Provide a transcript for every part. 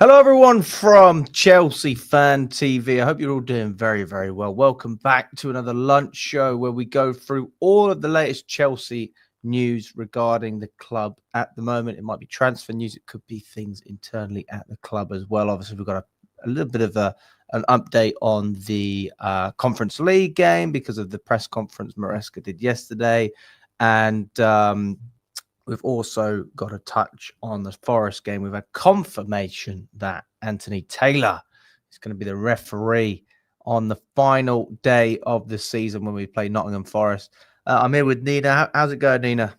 Hello, everyone from Chelsea Fan TV. I hope you're all doing very, very well. Welcome back to another lunch show where we go through all of the latest Chelsea news regarding the club at the moment. It might be transfer news. It could be things internally at the club as well. Obviously, we've got a little bit of an update on the Conference League game because of the press conference Maresca did yesterday. And we've also got a touch on the Forest game. We've had confirmation that Anthony Taylor is going to be the referee on the final day of the season when we play Nottingham Forest. I'm here with Nina. How's it going, Nina?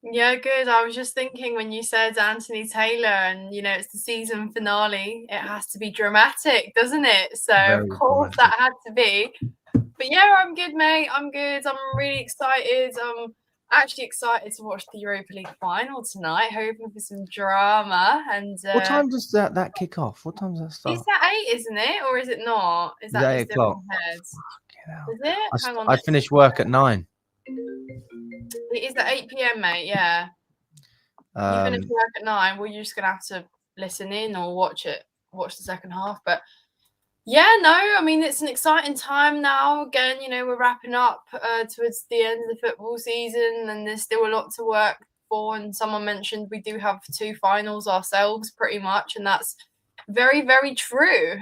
Yeah, good. I was just thinking when you said Anthony Taylor and, it's the season finale, it has to be dramatic, doesn't it? So, Very of course, dramatic. that had to be. But yeah, I'm good, mate. I'm good. I'm really excited. I'm actually excited to watch the Europa League final tonight, hoping for some drama. And What time does that kick off? What time does that start? Is that 8, isn't it? Or is it not? Is that just 8 o'clock? in my head? Is it? Hang on. I finish work at 9. It is at 8 p.m, mate. Yeah. You finish work at 9. Well, you're just gonna have to listen in or watch the second half. But yeah, no, I mean it's an exciting time now. Again, we're wrapping up towards the end of the football season, and there's still a lot to work for. And someone mentioned we do have 2 finals ourselves, pretty much, and that's very, very true.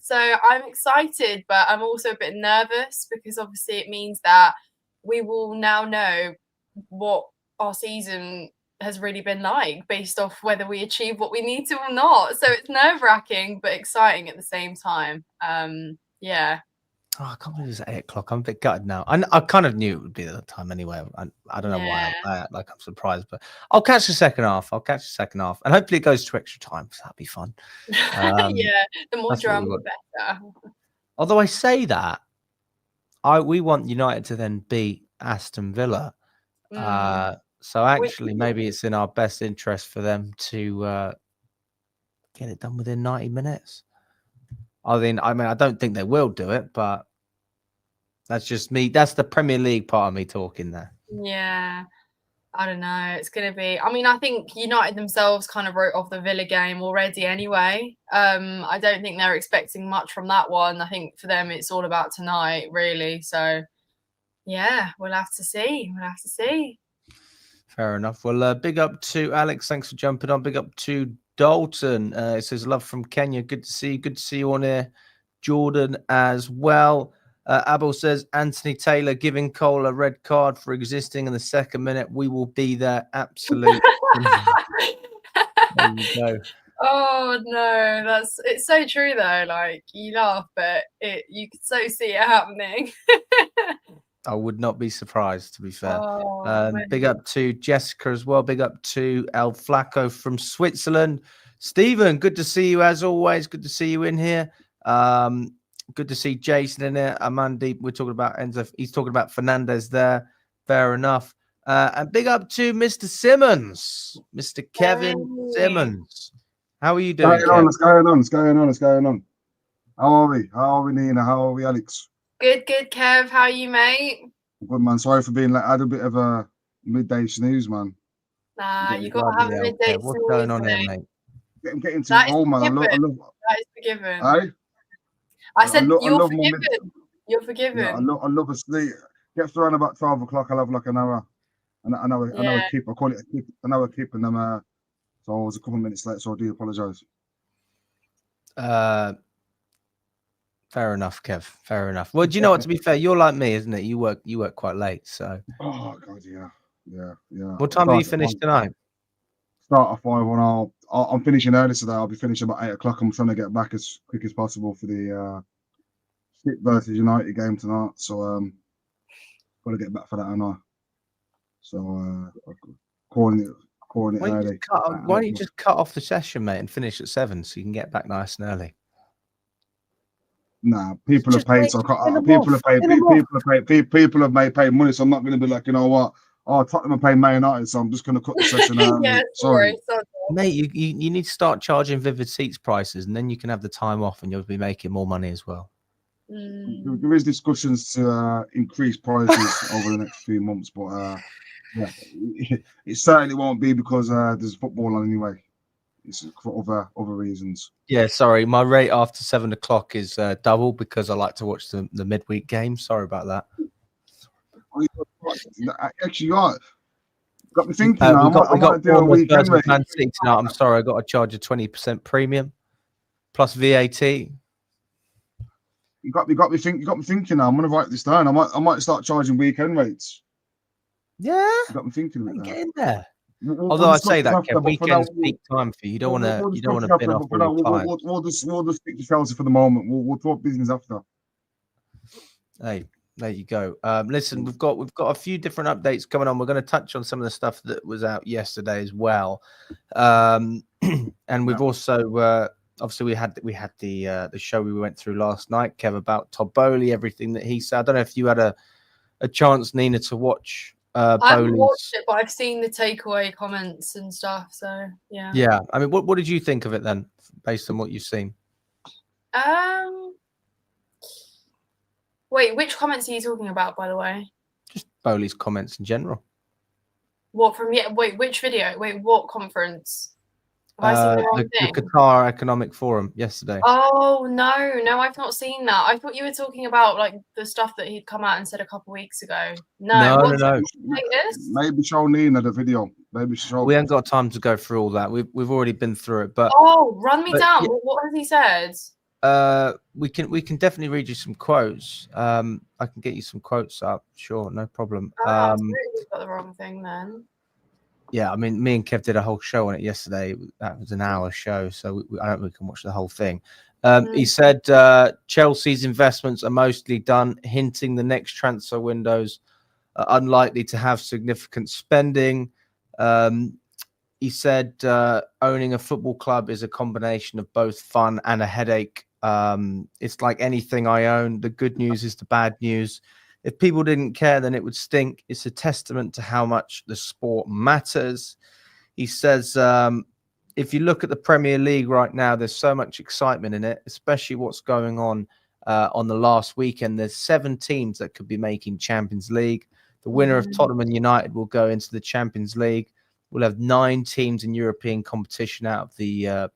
So I'm excited, but I'm also a bit nervous because obviously it means that we will now know what our season has really been like based off whether we achieve what we need to or not. So it's nerve-wracking but exciting at the same time. Yeah. Oh, I can't believe it's 8 o'clock. I'm a bit gutted now. I kind of knew it would be that time anyway. I don't know why I'm surprised, but I'll catch the second half. And hopefully it goes to extra time, so that'd be fun. Yeah, the more drama, the better. Although I say that, we want United to then beat Aston Villa. So actually, maybe it's in our best interest for them to get it done within 90 minutes. I mean, I don't think they will do it, but that's just me. That's the Premier League part of me talking there. Yeah. I don't know. It's going to be... I mean, I think United themselves kind of wrote off the Villa game already anyway. I don't think they're expecting much from that one. I think for them, it's all about tonight, really. So, yeah, we'll have to see. Fair enough. Well, big up to Alex. Thanks for jumping on. Big up to Dalton. It says love from Kenya. Good to see you. Good to see you on here. Jordan as well. Abel says Anthony Taylor giving Cole a red card for existing in the second minute. We will be there. Absolutely. There you go. Oh no, it's so true though. Like you laugh, but you could so see it happening. I would not be surprised, to be fair. Big up to Jessica as well. Big up to El Flaco from Switzerland. Stephen, good to see you as always. Good to see you in here. Good to see Jason in here. Amandi, we're talking about Enzo. He's talking about Fernandez there. Fair enough. And big up to Mr. Simmons, Mr. Kevin Simmons. How are you doing? What's going on? How are we, Nina? How are we, Alex? Good, Kev. How are you, mate? Good, man. Sorry for being late. I had a bit of a midday snooze, man. Nah, you got to have a midday snooze. What's going on here, mate? I'm getting too old, man. That is forgiven. Hey? I said you're forgiven. You're forgiven. Yeah, I love a sleep. Gets around about 12 o'clock. I'll have like an hour. An hour keep. I call it an hour keep, and so I was a couple of minutes late, so I do apologise. Fair enough, Kev. Fair enough. Well, do you know what? To be fair, you're like me, isn't it? You work quite late, so. Oh God, yeah. What time do you finish tonight? Start at 5, and I'm finishing early today. I'll be finishing about 8 o'clock. I'm trying to get back as quick as possible for the City versus United game tonight. So got to get back for that, and so calling it early. Why don't you just cut off the session, mate, and finish at 7 so you can get back nice and early? Nah, people have paid, so people have paid money, so I'm not going to be like, you know what? Oh, Tottenham are paying Man United, so I'm just going to cut the session out. Yeah, sorry. Mate, you need to start charging Vivid Seats prices, and then you can have the time off, and you'll be making more money as well. There is discussions to increase prices over the next few months, but yeah, it certainly won't be because there's football on anyway. It's for other reasons. Yeah, sorry. My rate after 7 o'clock is double because I like to watch the midweek games. Sorry about that. Actually, got me thinking now. We got do a Bournemouth weekend versus rate. Man City tonight. I'm sorry, I got to charge a 20% premium plus VAT. You got me thinking now. I'm gonna write this down. I might start charging weekend rates. Yeah, You got me thinking about get in there. We'll Although I discuss say this that, after, Kev, but for now, weekends peak time for you. You don't want to bin off but for all now, your clients. we'll just stick to Chelsea for the moment. We'll talk business after. Hey, there you go. Listen, we've got a few different updates coming on. We're going to touch on some of the stuff that was out yesterday as well, and we've also obviously we had the show we went through last night, Kev, about Todd Boehly, everything that he said. I don't know if you had a chance, Nina, to watch. I haven't watched it, but I've seen the takeaway comments and stuff. So yeah. Yeah, I mean, what did you think of it then, based on what you've seen? Wait, which comments are you talking about, by the way? Just Boehly's comments in general. What from? Yeah. Wait, which video? Wait, what conference? Have I seen the wrong thing? The Qatar Economic Forum yesterday. Oh no, I've not seen that. I thought you were talking about like the stuff that he'd come out and said a couple of weeks ago. No. Maybe show Nina the video. We haven't got time to go through all that. We've already been through it. But run me down. Yeah. What has he said? We can definitely read you some quotes. I can get you some quotes up. Sure, no problem. Got the wrong thing then. Yeah, I mean, me and Kev did a whole show on it yesterday. That was an hour show, so I don't think we can watch the whole thing. He said Chelsea's investments are mostly done, hinting the next transfer windows are unlikely to have significant spending. He said owning a football club is a combination of both fun and a headache. It's like anything I own. The good news is the bad news. If people didn't care, then it would stink. It's a testament to how much the sport matters. He says, if you look at the Premier League right now, there's so much excitement in it, especially what's going on the last weekend. There's 7 teams that could be making Champions League. The winner of Tottenham and United will go into the Champions League. We'll have 9 teams in European competition out of the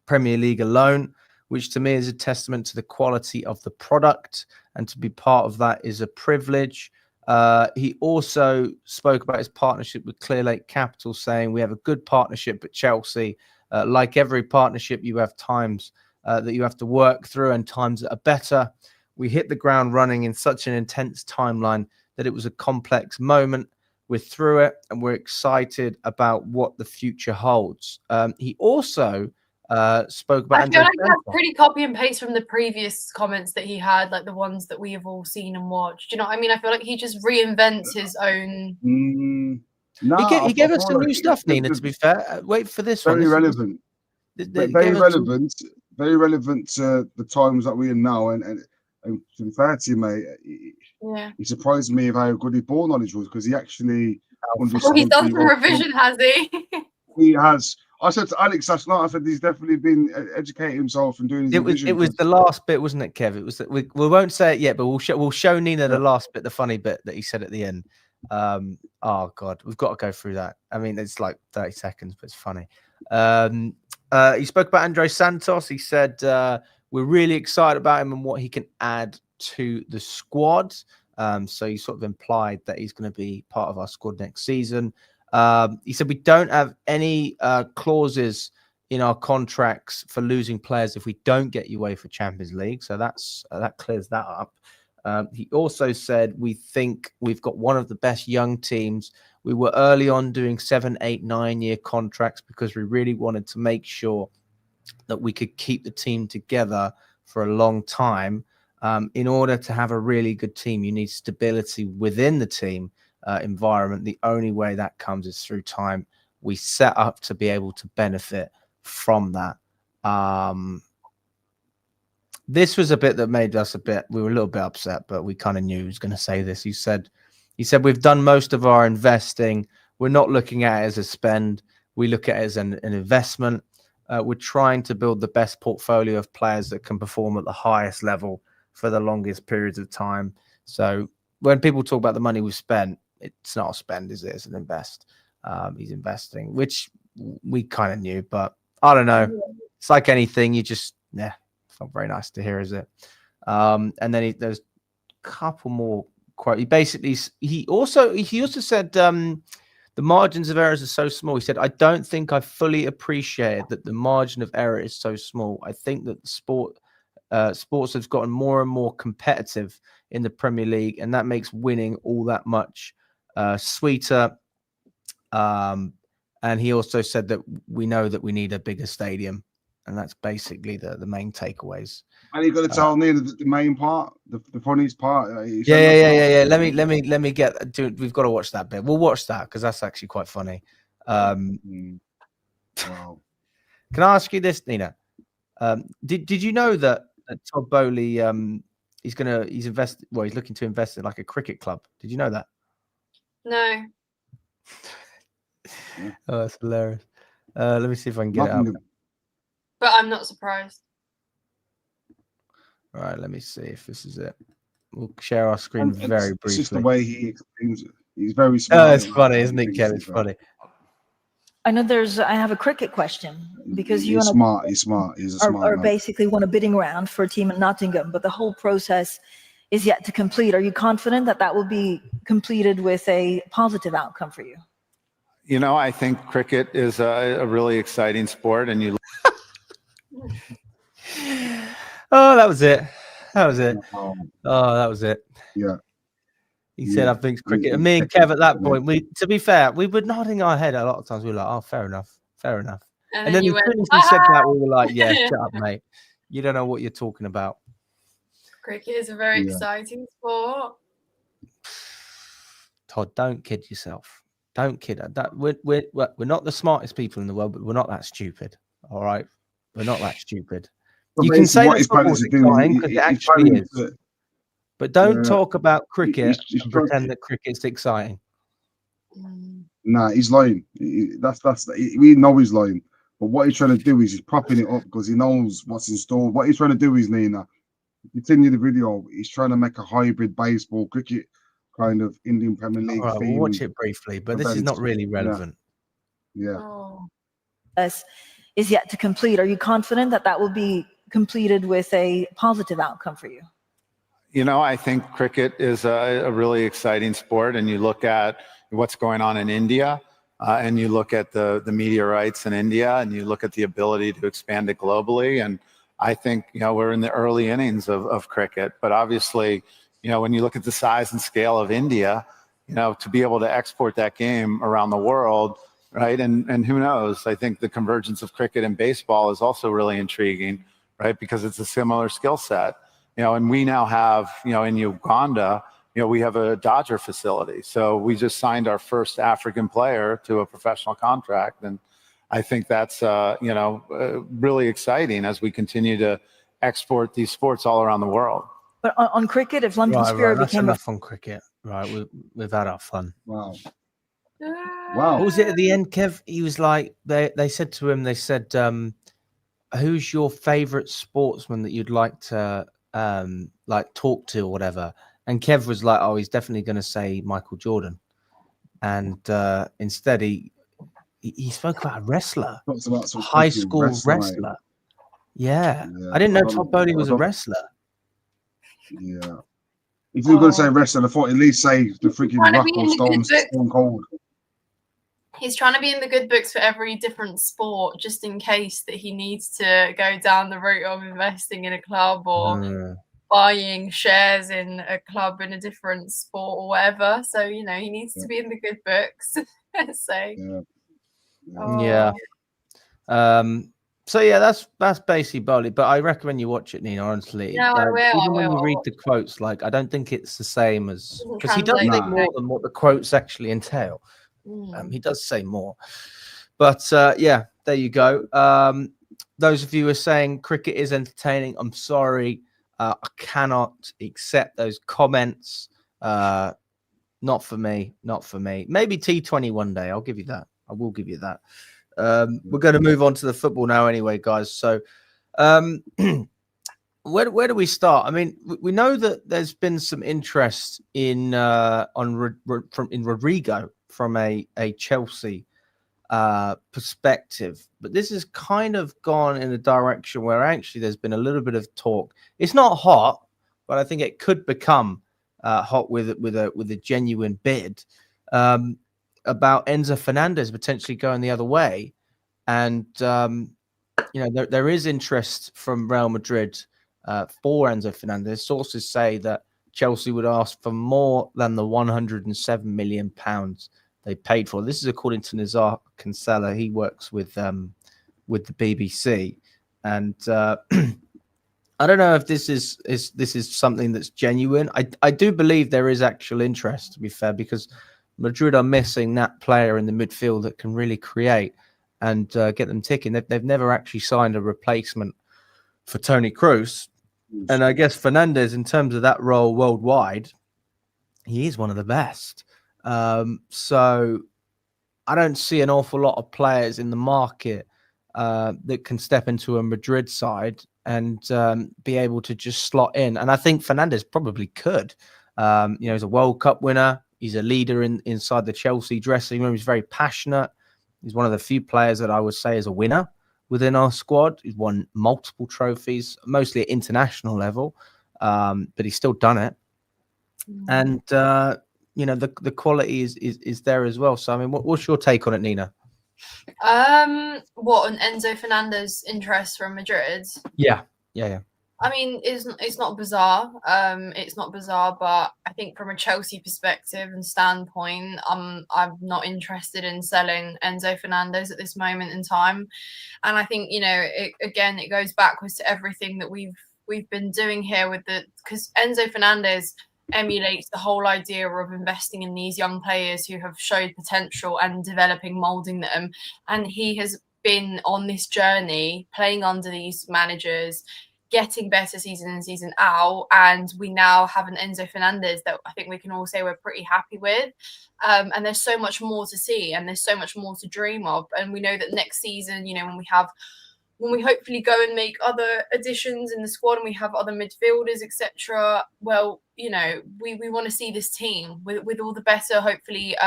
Premier League alone, which to me is a testament to the quality of the product. And to be part of that is a privilege. He also spoke about his partnership with Clearlake Capital, saying we have a good partnership at Chelsea. Like every partnership, you have times that you have to work through and times that are better. We hit the ground running in such an intense timeline that it was a complex moment. We're through it and we're excited about what the future holds. He also spoke about. I feel like that's pretty copy and paste from the previous comments that he had, like the ones that we have all seen and watched. Do you know what I mean? I feel like he just reinvents his own. No, he gave us some new stuff, Nina. To be fair, wait for this one. Very relevant. Very relevant to the times that we're in now. And to be fair to you, mate, he surprised me of how good his ball knowledge was, because he actually understood. He's done some revision, has he? He has. I said to Alex last night, I said he's definitely been educating himself and doing his revision. It was the last bit, wasn't it, Kev? It was we won't say it yet, but we'll show Nina the last bit, the funny bit that he said at the end. Oh God, we've got to go through that. I mean, it's like 30 seconds, but it's funny. He spoke about Andrey Santos. He said we're really excited about him and what he can add to the squad. So he sort of implied that he's going to be part of our squad next season. He said we don't have any clauses in our contracts for losing players if we don't get UEFA Champions League. So that clears that up. He also said we think we've got one of the best young teams. We were early on doing 7, 8, 9-year contracts because we really wanted to make sure that we could keep the team together for a long time. In order to have a really good team, you need stability within the team environment. The only way that comes is through time. We set up to be able to benefit from that. This was a bit that made us we were a little bit upset, but we kind of knew he was going to say this. He said we've done most of our investing. We're not looking at it as a spend. We look at it as an investment. We're trying to build the best portfolio of players that can perform at the highest level for the longest periods of time. So when people talk about the money we've spent, it's not a spend, is it? It's an invest. He's investing, which we kind of knew, but I don't know. It's like anything. You just, it's not very nice to hear, is it? And then there's a couple more quote. He also said the margins of errors are so small. He said, I don't think I fully appreciated that the margin of error is so small. I think that sports has gotten more and more competitive in the Premier League, and that makes winning all that much sweeter. And he also said that we know that we need a bigger stadium, and that's basically the main takeaways. And you got to tell me the main part, the funniest part. Yeah. Let me get. Dude, we've got to watch that bit. We'll watch that because that's actually quite funny. Wow. Can I ask you this, Nina? Did you know that Todd Boehly he's looking to invest in like a cricket club? Did you know that? No. Oh, that's hilarious. Let me see if I can get it up. But I'm not surprised. All right, let me see if this is it. We'll share our screen very briefly. It's just the way he explains it. He's very smart. Oh, it's funny, isn't it, Kev? It's funny. I know I have a cricket question because He's smart. He's are basically won a bidding round for a team in Nottingham, but the whole process is yet to complete. Are you confident that will be completed with a positive outcome for you? You know, I think cricket is a really exciting sport, and you. Oh, that was it. Oh, that was it. Yeah. He said, I think cricket. And me and Kev at that point, to be fair, we were nodding our head a lot of times. We were like, oh, fair enough. And then as soon as he said that, we were like, yeah, shut up, mate. You don't know what you're talking about. Cricket is a very exciting sport. Todd, don't kid yourself. Don't kid that. We're not the smartest people in the world, but we're not that stupid. All right, we're not that stupid. You can say that football's exciting because it actually is, but don't talk about cricket and pretend that cricket's exciting. Nah, he's lying. We know he's lying. But what he's trying to do is he's propping it up because he knows what's in store. What he's trying to do is, Nina, continue the video. He's trying to make a hybrid baseball cricket kind of Indian Premier League. All right, we'll watch it briefly, but this is not really relevant. Yeah. Is yet to complete. Are you confident that will be completed with a positive outcome for you? You know, I think cricket is a really exciting sport, and you look at what's going on in India, and you look at the media rights in India, and you look at the ability to expand it globally. And I think, we're in the early innings of cricket, but obviously, when you look at the size and scale of India, to be able to export that game around the world, right? And who knows? I think the convergence of cricket and baseball is also really intriguing, right? Because it's a similar skill set, and we now have, in Uganda, we have a Dodger facility. So we just signed our first African player to a professional contract. And I think that's, really exciting as we continue to export these sports all around the world. But on cricket, if London Spirit became enough on cricket, right? We've had our fun. Wow. What was it at the end, Kev? He was like, they said to him, who's your favorite sportsman that you'd like to talk to or whatever? And Kev was like, oh, he's definitely going to say Michael Jordan. And instead he spoke about a wrestler, a high school wrestler. Yeah. I didn't know Todd Boehly was a wrestler. Yeah. If you were going to say wrestler, I thought at least say the freaking Rock or Stone Cold. He's trying to be in the good books for every different sport, just in case that he needs to go down the route of investing in a club or buying shares in a club in a different sport or whatever. So, he needs to be in the good books. So yeah, that's basically Boehly, but I recommend you watch it, Nina, honestly. No, I will. Even when you read the quotes, I don't think it's the same as, because he does say more than what the quotes actually entail. He does say more, but there you go. Those of you who are saying cricket is entertaining, I'm sorry, I cannot accept those comments. Not for me. Maybe T20 one day. I'll give you that. I will give you that. We're going to move on to the football now anyway, guys. So where do we start? I mean, we know that there's been some interest in Rodrygo from a Chelsea perspective. But this has kind of gone in a direction where actually there's been a little bit of talk. It's not hot, but I think it could become hot with a genuine bid about Enzo Fernandez potentially going the other way. And there is interest from Real Madrid for Enzo Fernandez. Sources say that Chelsea would ask for more than the £107 million they paid for. This is according to Nazar Kinsella. He works with the BBC, and I don't know if this is something that's genuine. I do believe there is actual interest, to be fair, because Madrid are missing that player in the midfield that can really create and get them ticking. They've never actually signed a replacement for Toni Kroos. And I guess Fernandez, in terms of that role worldwide, he is one of the best. So I don't see an awful lot of players in the market that can step into a Madrid side and be able to just slot in. And I think Fernandez probably could. He's a World Cup winner. He's a leader inside the Chelsea dressing room. He's very passionate. He's one of the few players that I would say is a winner within our squad. He's won multiple trophies, mostly at international level, but he's still done it. And the quality is there as well. So I mean, what's your take on it, Nina? What, an Enzo Fernandez interest from Madrid? Yeah. I mean, it's not bizarre. It's not bizarre, but I think from a Chelsea perspective and standpoint, I'm not interested in selling Enzo Fernandez at this moment in time. And I think, it goes backwards to everything that we've been doing here because Enzo Fernandez emulates the whole idea of investing in these young players who have showed potential and developing, molding them. And he has been on this journey, playing under these managers, getting better season in, season out, and we now have an Enzo Fernandez that I think we can all say we're pretty happy with. And there's so much more to see, and there's so much more to dream of. And we know that next season, when we hopefully go and make other additions in the squad and we have other midfielders, etc. Well, we want to see this team with all the better, hopefully,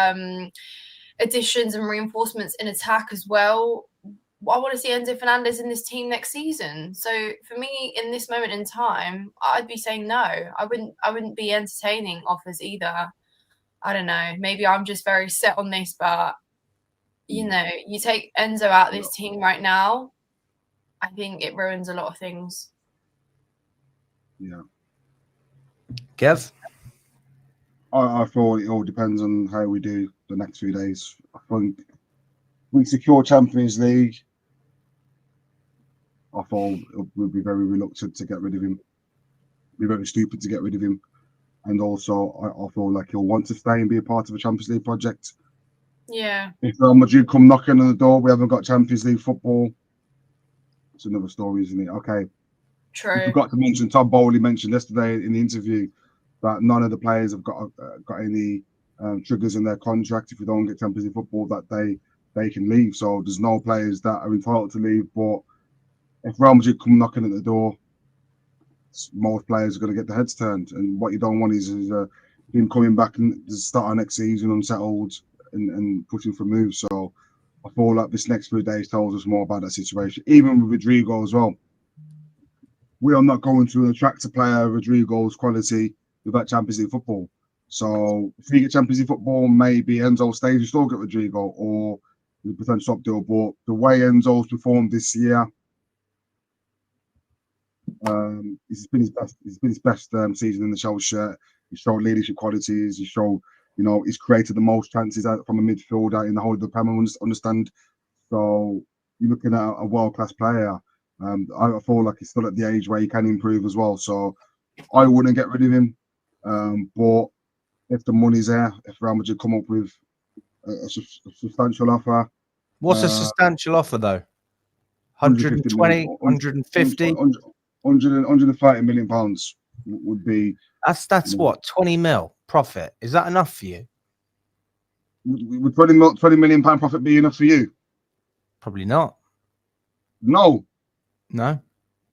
additions and reinforcements in attack as well. I want to see Enzo Fernandez in this team next season. So for me, in this moment in time, I'd be saying no. I wouldn't be entertaining offers either. I don't know. Maybe I'm just very set on this, but you take Enzo out of this team right now, I think it ruins a lot of things. Yeah. Kev? I thought it all depends on how we do the next few days. I think we secure Champions League, I thought we'd be very reluctant to get rid of him. Be very stupid to get rid of him. And also, I feel like he'll want to stay and be a part of a Champions League project. Yeah. If Real Madrid come knocking on the door, we haven't got Champions League football. It's another story, isn't it? Okay. True. We forgot to mention, Todd Boehly mentioned yesterday in the interview that none of the players have got any triggers in their contract if we don't get Champions League football that they can leave. So there's no players that are entitled to leave. But if Real Madrid come knocking at the door, most players are going to get their heads turned. And what you don't want is him coming back and to start our next season unsettled and pushing for moves. So I feel like this next few days tells us more about that situation. Even with Rodrygo as well. We are not going to attract a player of Rodrygo's quality without Champions League football. So if we get Champions League football, maybe Enzo stays, we still get Rodrygo or the potential swap deal. But the way Enzo's performed this year, it's been his best season in the Chelsea shirt. He showed leadership qualities. He showed, he's created the most chances out from a midfielder in the whole of the Premier. Understand? So you're looking at a world-class player. I feel like he's still at the age where he can improve as well. So I wouldn't get rid of him. But if the money's there, if Real Madrid come up with a substantial offer. What's a substantial offer though? 120, 150? 130 million pounds would be. That's what, 20 mil profit. Is that enough for you? Would 20 million pound profit be enough for you? Probably not. No.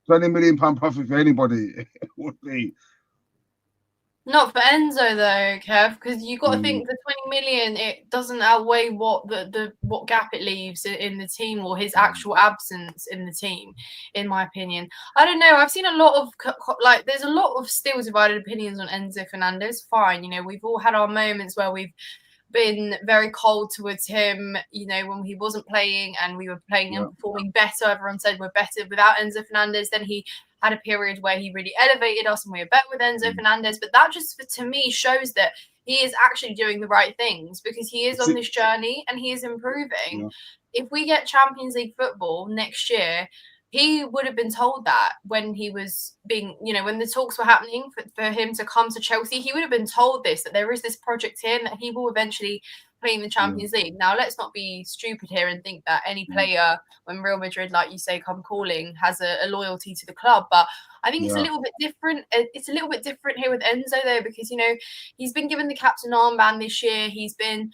20 million pound profit for anybody would be. Not for Enzo though, Kev, because you got to think the 20 million, it doesn't outweigh what what gap it leaves in the team or his actual absence in the team, in my opinion. I don't know. I've seen a lot of like there's a lot of still divided opinions on Enzo Fernandez. Fine, we've all had our moments where we've been very cold towards him, when he wasn't playing and we were playing and performing better. Everyone said we're better without Enzo Fernandez. Then he had a period where he really elevated us and we were better with Enzo Fernandez. But that just, to me, shows that he is actually doing the right things because he is on this journey and he is improving. Yeah. If we get Champions League football next year, he would have been told that when he was being, when the talks were happening for him to come to Chelsea, he would have been told that there is this project here and that he will eventually play in the Champions League. Now, let's not be stupid here and think that any player, when Real Madrid, like you say, come calling, has a loyalty to the club. But I think it's a little bit different. It's a little bit different here with Enzo, though, because, he's been given the captain armband this year. He's been,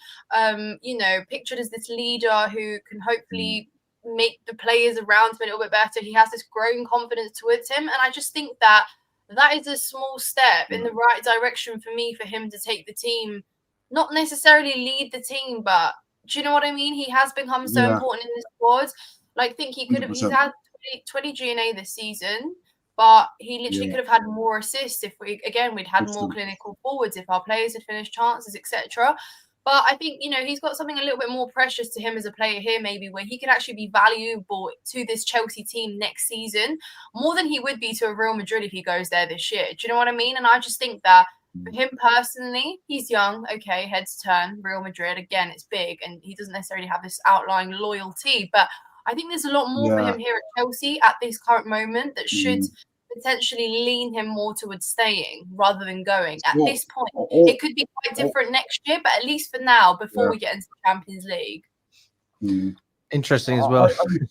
pictured as this leader who can hopefully make the players around him a little bit better. He has this growing confidence towards him. And I just think that is a small step in the right direction for me, for him to take the team, not necessarily lead the team, but do you know what I mean? He has become so important in the squad. Like, think he could have, he's had 20 GNA this season, but he literally could have had more assists if we'd had more clinical forwards, if our players had finished chances, etc. But I think, he's got something a little bit more precious to him as a player here, maybe, where he could actually be valuable to this Chelsea team next season, more than he would be to a Real Madrid if he goes there this year. Do you know what I mean? And I just think that for him personally, he's young, okay, heads turn, Real Madrid, again, it's big, and he doesn't necessarily have this outlying loyalty. But I think there's a lot more for him here at Chelsea at this current moment that should potentially lean him more towards staying rather than going. At this point, it could be quite different next year, but at least for now, before we get into the Champions League. Interesting as well.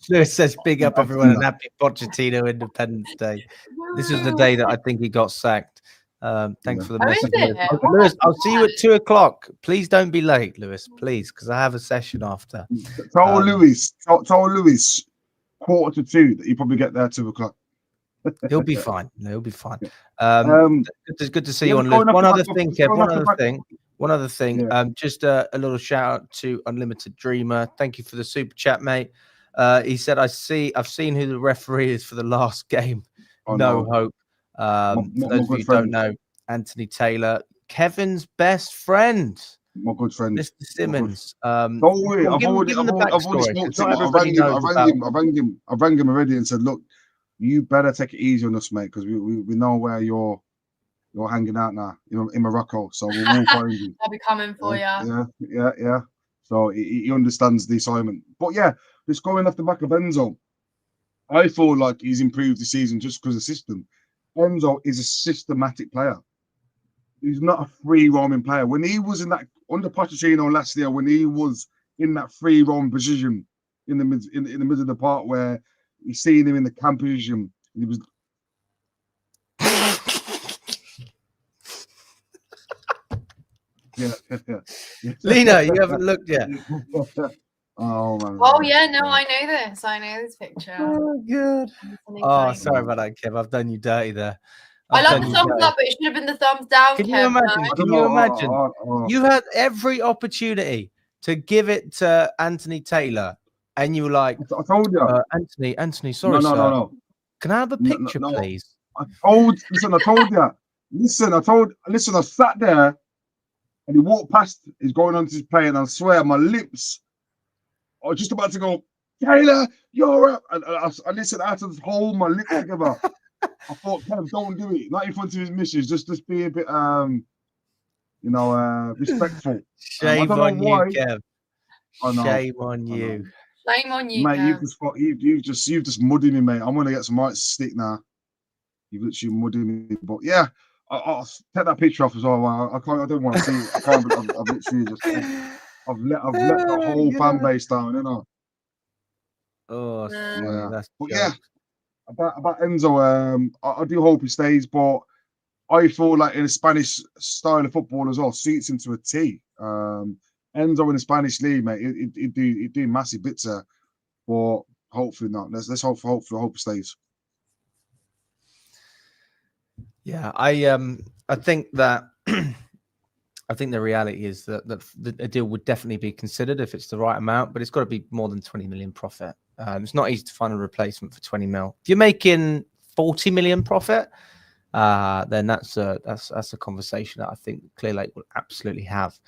Lewis says, big up everyone and happy Pochettino Independence Day. This is the day that I think he got sacked. Thanks for the message. Lewis, I'll see you at 2:00. Please don't be late, Lewis, please, because I have a session after. Tell Lewis 1:45 that you probably get there 2:00. He'll be fine. He'll be fine. It's good to see you on, Lewis. One other thing, Kev. One other thing. Just a little shout out to Unlimited Dreamer. Thank you for the super chat, mate. He said, I've seen who the referee is for the last game. No hope. For those of you who don't know, Anthony Taylor, Kevin's best friend. My good friend, Mr. Simmons. Don't worry, I've already spoke to him. I rang him already and said, look, you better take it easy on us, mate, because we know where you're hanging out now, in Morocco. So we'll find you. I'll be coming for you. Yeah. So he understands the assignment. But yeah, just going off the back of Enzo, I feel like he's improved this season just because of the system. Enzo is a systematic player. He's not a free roaming player. When he was in that under Pochettino last year, when he was in that free roam position in the middle of the park where you seen him in the camp position, he was. Yeah. Lena, you haven't looked yet. Oh man. Oh yeah, no, I know this. I know this picture. Oh good. Oh, sorry about that, Kev. I've done you dirty there. I love the thumbs up, but it should have been the thumbs down. Can you imagine? Can you imagine? You had every opportunity to give it to Anthony Taylor, and you were like, I told you, Anthony. Sorry, no. Can I have a picture, please? I told you. Listen, I sat there, and he walked past. He's going on to his play, and I swear, my lips. I was just about to go, Taylor, you're up. And I listened, I had to hold my lips together. I thought, Kev, don't do it. Not in front of his missus. Just be a bit, respectful. Shame on you, Kev. Shame on you. Shame on you, mate. Kev. You've just muddied me, mate. I'm gonna get some right stick now. You've literally muddied me, but yeah, I'll take that picture off as well. I don't want to see it. I can't. I've literally just. I've let the whole fan base down, Oh, yeah. But yeah, about Enzo, I do hope he stays, but I feel like in a Spanish style of football as well, suits him to a T. Enzo in the Spanish league, mate, he'd do massive bits there, but hopefully not. Let's hope he stays. Yeah, I I think that I think the reality is that a deal would definitely be considered if it's the right amount, but it's got to be more than 20 million profit. It's not easy to find a replacement for 20 mil. If you're making 40 million profit, then that's a conversation that I think Clearlake will absolutely have.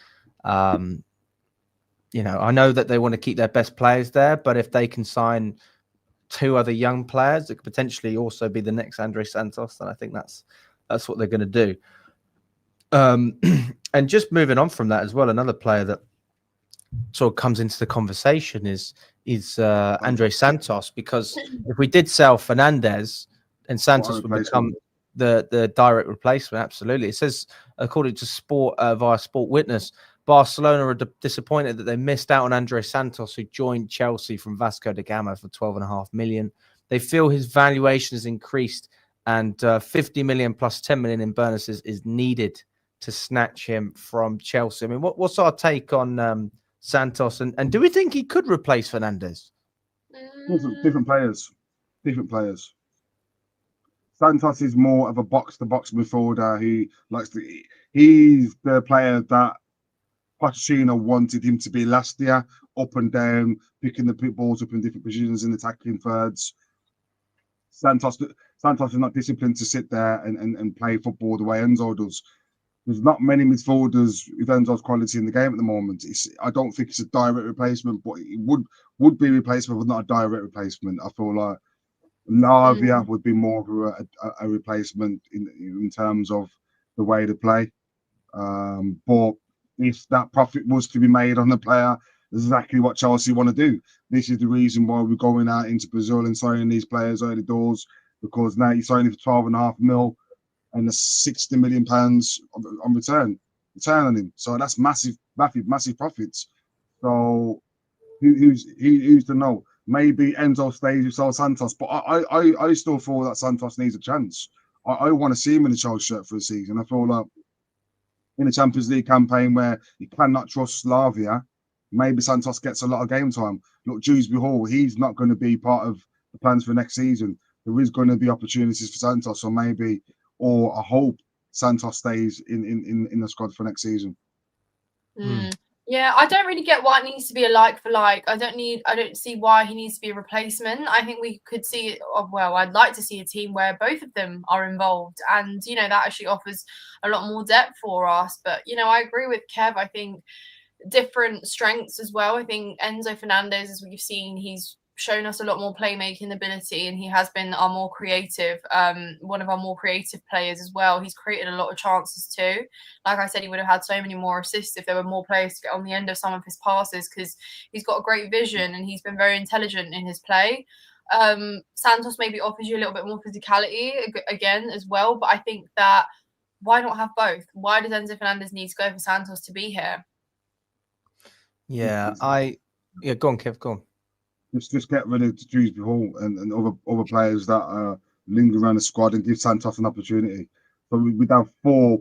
You know, I know that they want to keep their best players there, but if they can sign 2 other young players that could potentially also be the next Andrey Santos, then I think that's what they're going to do. And just moving on from that as well, another player that sort of comes into the conversation is Andrey Santos, because if we did sell Fernandez, and Santos would become the direct replacement. Absolutely. It says, according to Sport via Sport Witness, Barcelona are disappointed that they missed out on Andrey Santos, who joined Chelsea from Vasco da Gama for 12.5 million. They feel his valuation has increased, and 50 million plus 10 million in bonuses is needed to snatch him from Chelsea. I mean, what's our take on Santos, and do we think he could replace Fernandez? Different players. Santos is more of a box-to-box midfielder who likes to. He's the player that Pochettino wanted him to be last year, up and down, picking the balls up in different positions in attacking thirds. Santos is not disciplined to sit there and play football the way Enzo does. There's not many midfielders with Enzo's quality in the game at the moment. I don't think it's a direct replacement, but it would be a replacement, but not a direct replacement. I feel like Lavia would be more of a replacement in terms of the way to play. But if that profit was to be made on the player, that's exactly what Chelsea want to do. This is the reason why we're going out into Brazil and signing these players early doors, because now you're signing for 12.5 mil and the 60 million pounds on return on him. So that's massive profits. So who's to know? Maybe Enzo stays with Santos, but I still feel that Santos needs a chance. I want to see him in the Chelsea shirt for a season. I feel like in a Champions League campaign where you cannot trust Lavia, maybe Santos gets a lot of game time. Look, Dewsbury Hall, he's not going to be part of the plans for next season. There is going to be opportunities for Santos, or maybe, or I hope Santos stays in the squad for next season. Yeah, I don't really get why it needs to be a like for like. I don't see why he needs to be a replacement. I think we could see, well, I'd like to see a team where both of them are involved, and you know, that actually offers a lot more depth for us. But you know, I agree with Kev. I think different strengths as well. I think Enzo Fernandez, as we've seen, he's shown us a lot more playmaking ability, and he has been our more creative, one of our more creative players as well. He's created a lot of chances too. Like I said, he would have had so many more assists if there were more players to get on the end of some of his passes, because he's got a great vision and he's been very intelligent in his play. Santos maybe offers you a little bit more physicality again as well, but I think that why not have both? Why does Enzo Fernandez need to go for Santos to be here? Yeah, go on, Kev, go on. Just get rid of Dewsbury Hall and other players that linger around the squad and give Santos an opportunity. So we'd have 4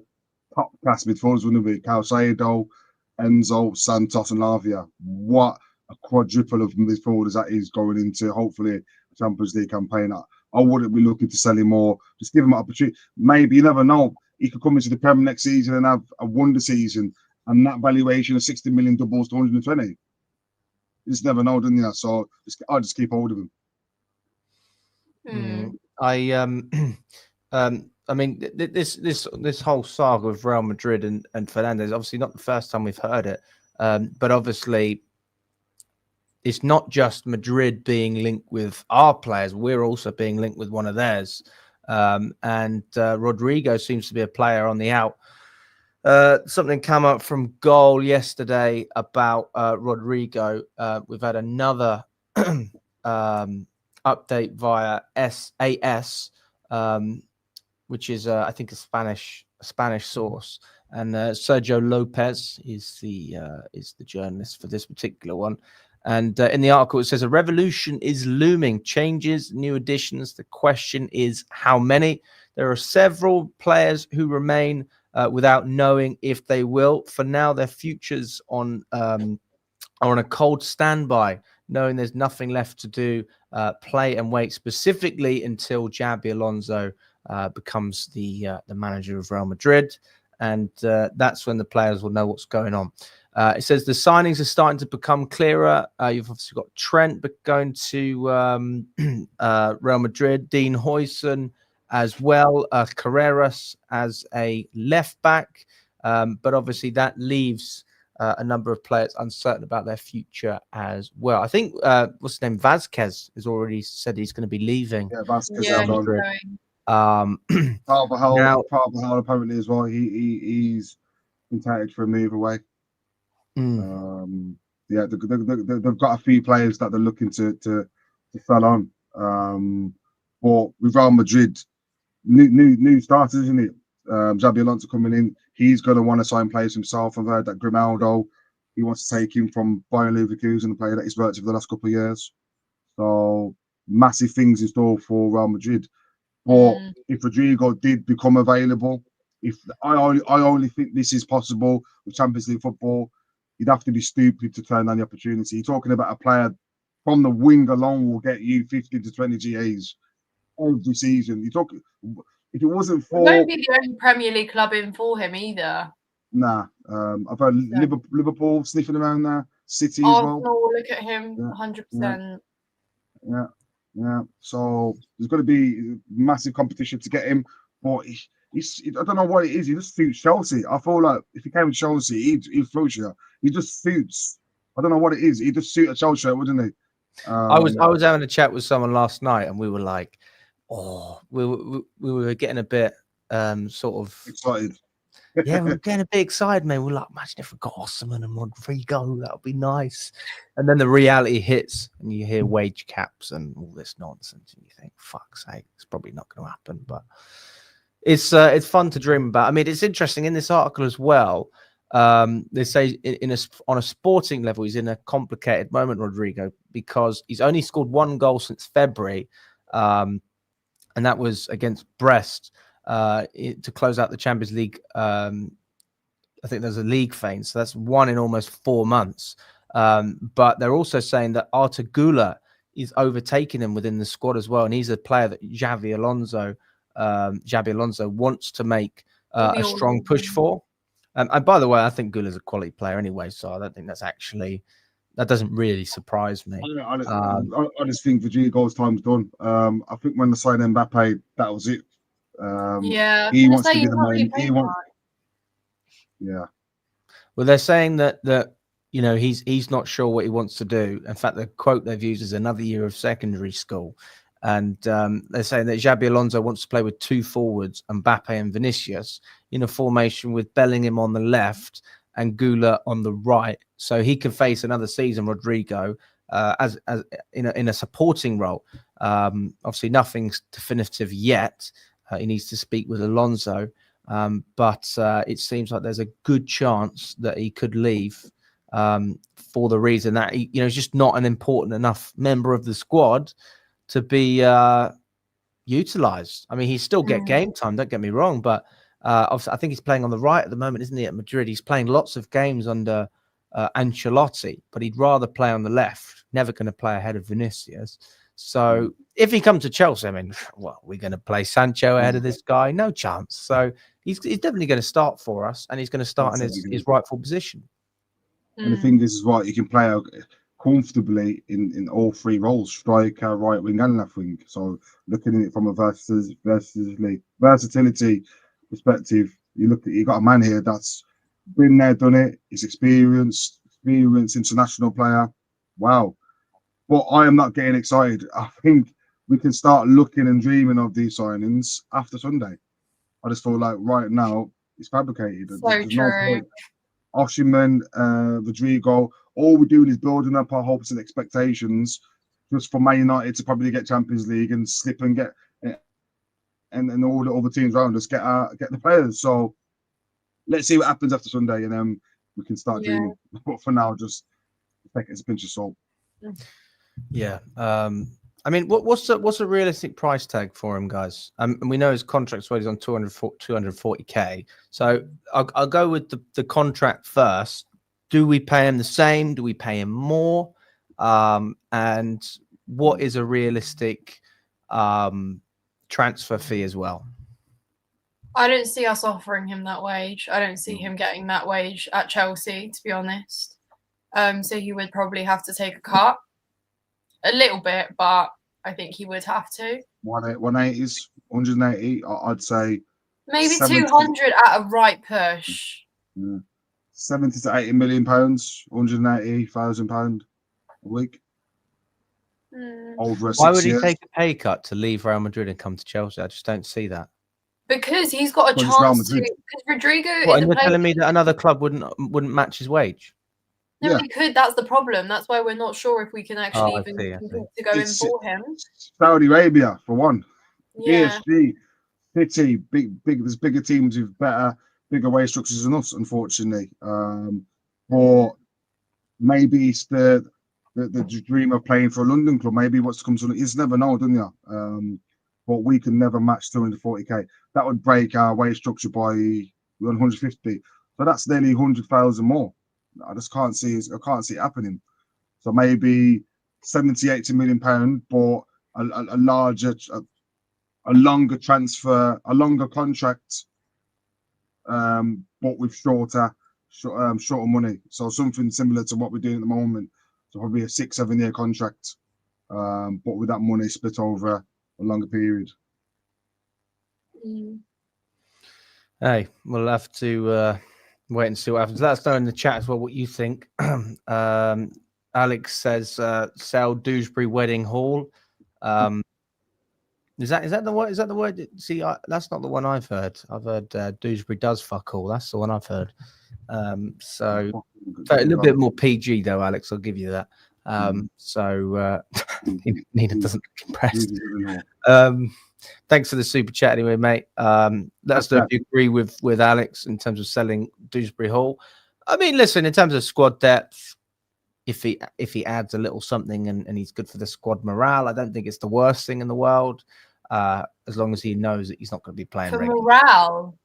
top class midfielders, wouldn't we? Caicedo, Enzo, Santos, and Lavia. What a quadruple of midfielders that is going into hopefully a Champions League campaign. I wouldn't be looking to sell him more. Just give him an opportunity. Maybe, you never know, he could come into the Premier next season and have a wonder season, and that valuation of 60 million doubles to 120. You just never know, don't you? So I'll just keep hold of him. I mean, this whole saga of Real Madrid and Fernandez, obviously not the first time we've heard it, but obviously it's not just Madrid being linked with our players. We're also being linked with one of theirs. And Rodrygo seems to be a player on the out. Something came up from Goal yesterday about Rodrygo. We've had another update via SAS, which is I think a Spanish source, and Sergio Lopez is the journalist for this particular one. And in the article, it says a revolution is looming, changes, new additions. The question is how many. There are several players who remain without knowing if they will. For now, their futures are on a cold standby, knowing there's nothing left to do, play and wait, specifically until Xabi Alonso becomes the manager of Real Madrid, and that's when the players will know what's going on. It says the signings are starting to become clearer. You've obviously got Trent going to Real Madrid, Dean Huijsen as well, Carreras as a left back, but obviously that leaves a number of players uncertain about their future as well. I think what's his name, Vázquez has already said he's going to be leaving. Yeah, Vasquez Yeah, is he's gone. going. Carvajal apparently as well. He's been touted for a move away. Yeah, they've got a few players that they're looking to sell on. But with Real Madrid, new starters, isn't it? Xabi Alonso coming in, he's going to want to sign players himself. I've heard that Grimaldo, he wants to take him from Bayern Leverkusen, a player that he's worked with for the last couple of years. So massive things in store for Real Madrid. But if Rodrygo did become available, if I only think this is possible with Champions League football, you'd have to be stupid to turn down the opportunity. You're talking about a player from the wing alone will get you 15 to 20 GAs every season. You talk if it wasn't for. It won't be the only Premier League club in for him either. Nah, I've heard Liverpool sniffing around there, City Arsenal, as well. Look at him, 100%. Yeah. So there's going to be massive competition to get him, but I don't know what it is. He just suits Chelsea. I feel like if he came to Chelsea, he'd float you. He just suits. I don't know what it is. He just suit a Chelsea, wouldn't he? I was having a chat with someone last night, and we were like, we were getting a bit sort of excited. Yeah, we were getting a bit excited, man. We were like, imagine if we got Osimhen and Rodrygo, that would be nice. And then the reality hits, and you hear wage caps and all this nonsense, and you think, fuck's sake, it's probably not going to happen. But it's fun to dream about. I mean, it's interesting in this article as well. They say on a sporting level, he's in a complicated moment, Rodrygo, because he's only scored one goal since February, and that was against Brest. To close out the Champions League, I think there's a league feint, so that's one in almost 4 months. But they're also saying that Artur Güler is overtaking him within the squad as well, and he's a player that Xabi Alonso wants to make a strong push for. And by the way, I think Güler's a quality player anyway, so I don't think that doesn't really surprise me. I just think Rodrygo's time's done. I think when they signed Mbappe, that was it. He wants to be the main. Yeah. Well, they're saying that he's not sure what he wants to do. In fact, the quote they've used is another year of secondary school, and they're saying that Xabi Alonso wants to play with two forwards, Mbappe and Vinicius, in a formation with Bellingham on the left and Güler on the right, so he can face another season Rodrygo as in a supporting role. Obviously, nothing's definitive yet. He needs to speak with Alonso, but it seems like there's a good chance that he could leave for the reason that he's just not an important enough member of the squad to be utilised. I mean, he still get game time, don't get me wrong, but obviously I think he's playing on the right at the moment, isn't he, at Madrid? He's playing lots of games under Ancelotti, but he'd rather play on the left, never going to play ahead of Vinicius. So if he comes to Chelsea, I mean, we're going to play Sancho ahead of this guy? No chance. So he's definitely going to start for us, and he's going to start in his rightful position. And the thing is, right, you can play comfortably in all three roles: striker, right wing, and left wing. So looking at it from a versatility perspective, you got a man here that's been there, done it. He's experienced international player. Wow. But I am not getting excited. I think we can start looking and dreaming of these signings after Sunday. I just feel like right now it's fabricated. So true. Osimhen, Rodrygo, all we're doing is building up our hopes and expectations just for Man United to probably get Champions League and slip and get and all the other teams around us get the players. So let's see what happens after Sunday, and then we can start dreaming. But for now, just take it as a pinch of salt. Yeah. I mean, what's a realistic price tag for him, guys? And we know his contract's already on 240K. So I'll go with the contract first. Do we pay him the same? Do we pay him more? And what is a realistic transfer fee as well? I don't see us offering him that wage. I don't see him getting that wage at Chelsea, to be honest. So he would probably have to take a cut a little bit, but I think he would have to. 180s, 180. I'd say maybe 70. 200 at a right push. Yeah. 70 to 80 million pounds, 180,000 pound a week. Over Why would 6 he years. take a pay cut to leave Real Madrid and come to Chelsea? I just don't see that. Because he's got a Well, it's Real chance to. Madrid. Because Rodrygo What, is and a you're player. telling me that another club wouldn't match his wage? No, Yeah. he could. That's the problem. That's why we're not sure if we can actually I even see. compete to go in It's- for him. Saudi Arabia for one. Yeah. PSG, City, big. There's bigger teams with bigger wage structures than us, unfortunately. Or maybe it's the dream of playing for a London club. Maybe what's come to you just never know, don't you? But we can never match 240k. That would break our wage structure by 150. So that's nearly 100,000 more. I just can't see it. I can't see it happening. So maybe 70, 80 million pound, but a larger, a longer transfer, a longer contract, but with shorter money. So something similar to what we're doing at the moment. So probably a 6-7 year contract, but with that money split over a longer period. Hey, we'll have to wait and see what happens. Let us know in the chat as well what you think. Alex says sell Dewsbury Wedding Hall. Is that the word? Is that the word? See, that's not the one I've heard. I've heard Dewsbury does fuck all. That's the one I've heard. So a little bit more PG though, Alex. I'll give you that. So Nina doesn't look impressed. Thanks for the super chat anyway, mate. Let us know if you agree with Alex in terms of selling Dewsbury Hall. I mean, listen, in terms of squad depth, if he adds a little something and he's good for the squad morale, I don't think it's the worst thing in the world. As long as he knows that he's not going to be playing For regularly. morale.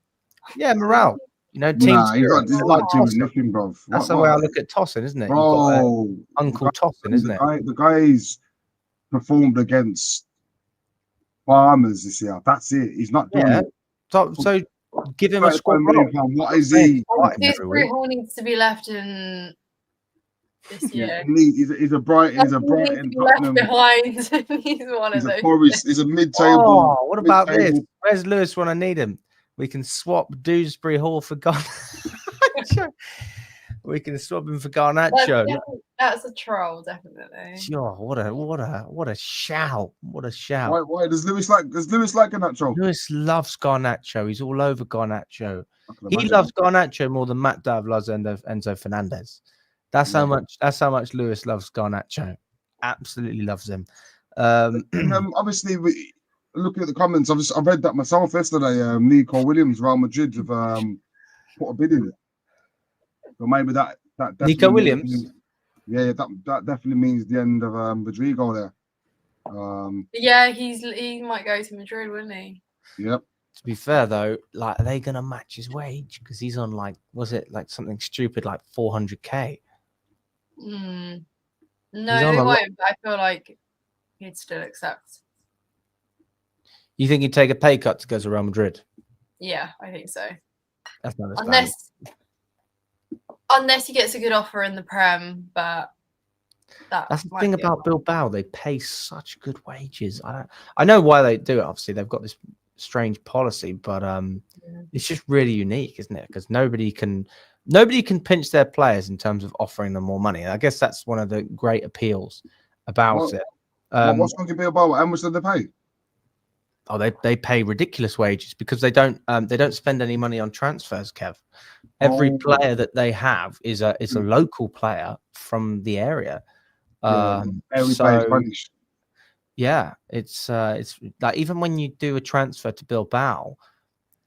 Yeah, morale. You know, team spirit. He's not doing nothing, bro. That's the way I look at Tosin, isn't it? Bro, you've got Uncle Tosin, isn't it? The guy's performed against Farmers this year. That's it. He's not doing it. So give him a squad role. What is he? Dewsbury Hall needs to be left in this year. He's a Brighton. He's a Brighton. Left behind. He's one of He's those. a Forest. He's a mid-table. Oh, what about this? Where's Lewis when I need him? We can swap Dewsbury Hall for Garnacho. We can swap him for Garnacho. That's a troll, definitely. Oh, what a shout! What a shout! Why does Lewis like Garnacho? Lewis loves Garnacho. He's all over Garnacho. He loves Garnacho more than Matt Dove loves Enzo Fernandez. That's how much Lewis loves Garnacho. Absolutely loves him. Obviously, looking at the comments, I read that myself yesterday. Nico Williams, Real Madrid, have put a bid in. So maybe that Nico Williams. That definitely means the end of Rodrygo there. Yeah, he might go to Madrid, wouldn't he? Yep. To be fair though, like, are they gonna match his wage? Because he's on something stupid like 400k. No, he won't. But I feel like he'd still accept. You think he'd take a pay cut to go to Real Madrid? Yeah, I think so. That's not Unless he gets a good offer in the Prem, but that's the thing about Bilbao. They pay such good wages. I know why they do it. Obviously, they've got this strange policy, but it's just really unique, isn't it? Because nobody can pinch their players in terms of offering them more money. I guess that's one of the great appeals about it. What's going to be about? How much do they pay? Oh, they pay ridiculous wages because they don't spend any money on transfers, Kev. Every player that they have is a local player from the area. It's like even when you do a transfer to Bilbao,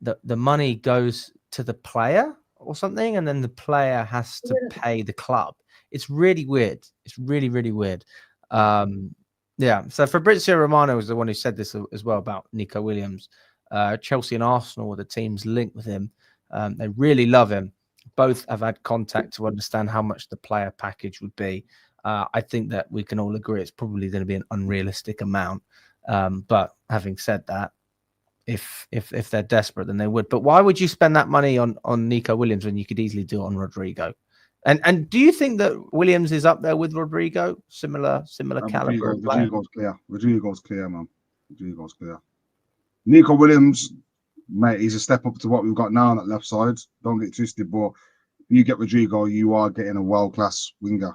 the money goes to the player or something, and then the player has to pay the club. It's really weird. It's really, really weird. So Fabrizio Romano was the one who said this as well about Nico Williams. Chelsea and Arsenal were the teams linked with him. They really love him. Both have had contact to understand how much the player package would be. I think that we can all agree it's probably going to be an unrealistic amount. But having said that, if they're desperate, then they would. But why would you spend that money on Nico Williams when you could easily do it on Rodrygo? And do you think that Williams is up there with Rodrygo? Similar caliber of player? Rodrygo's clear. Rodrygo's clear, man. Rodrygo's clear. Nico Williams, mate, he's a step up to what we've got now on that left side. Don't get twisted, but if you get Rodrygo, you are getting a world-class winger.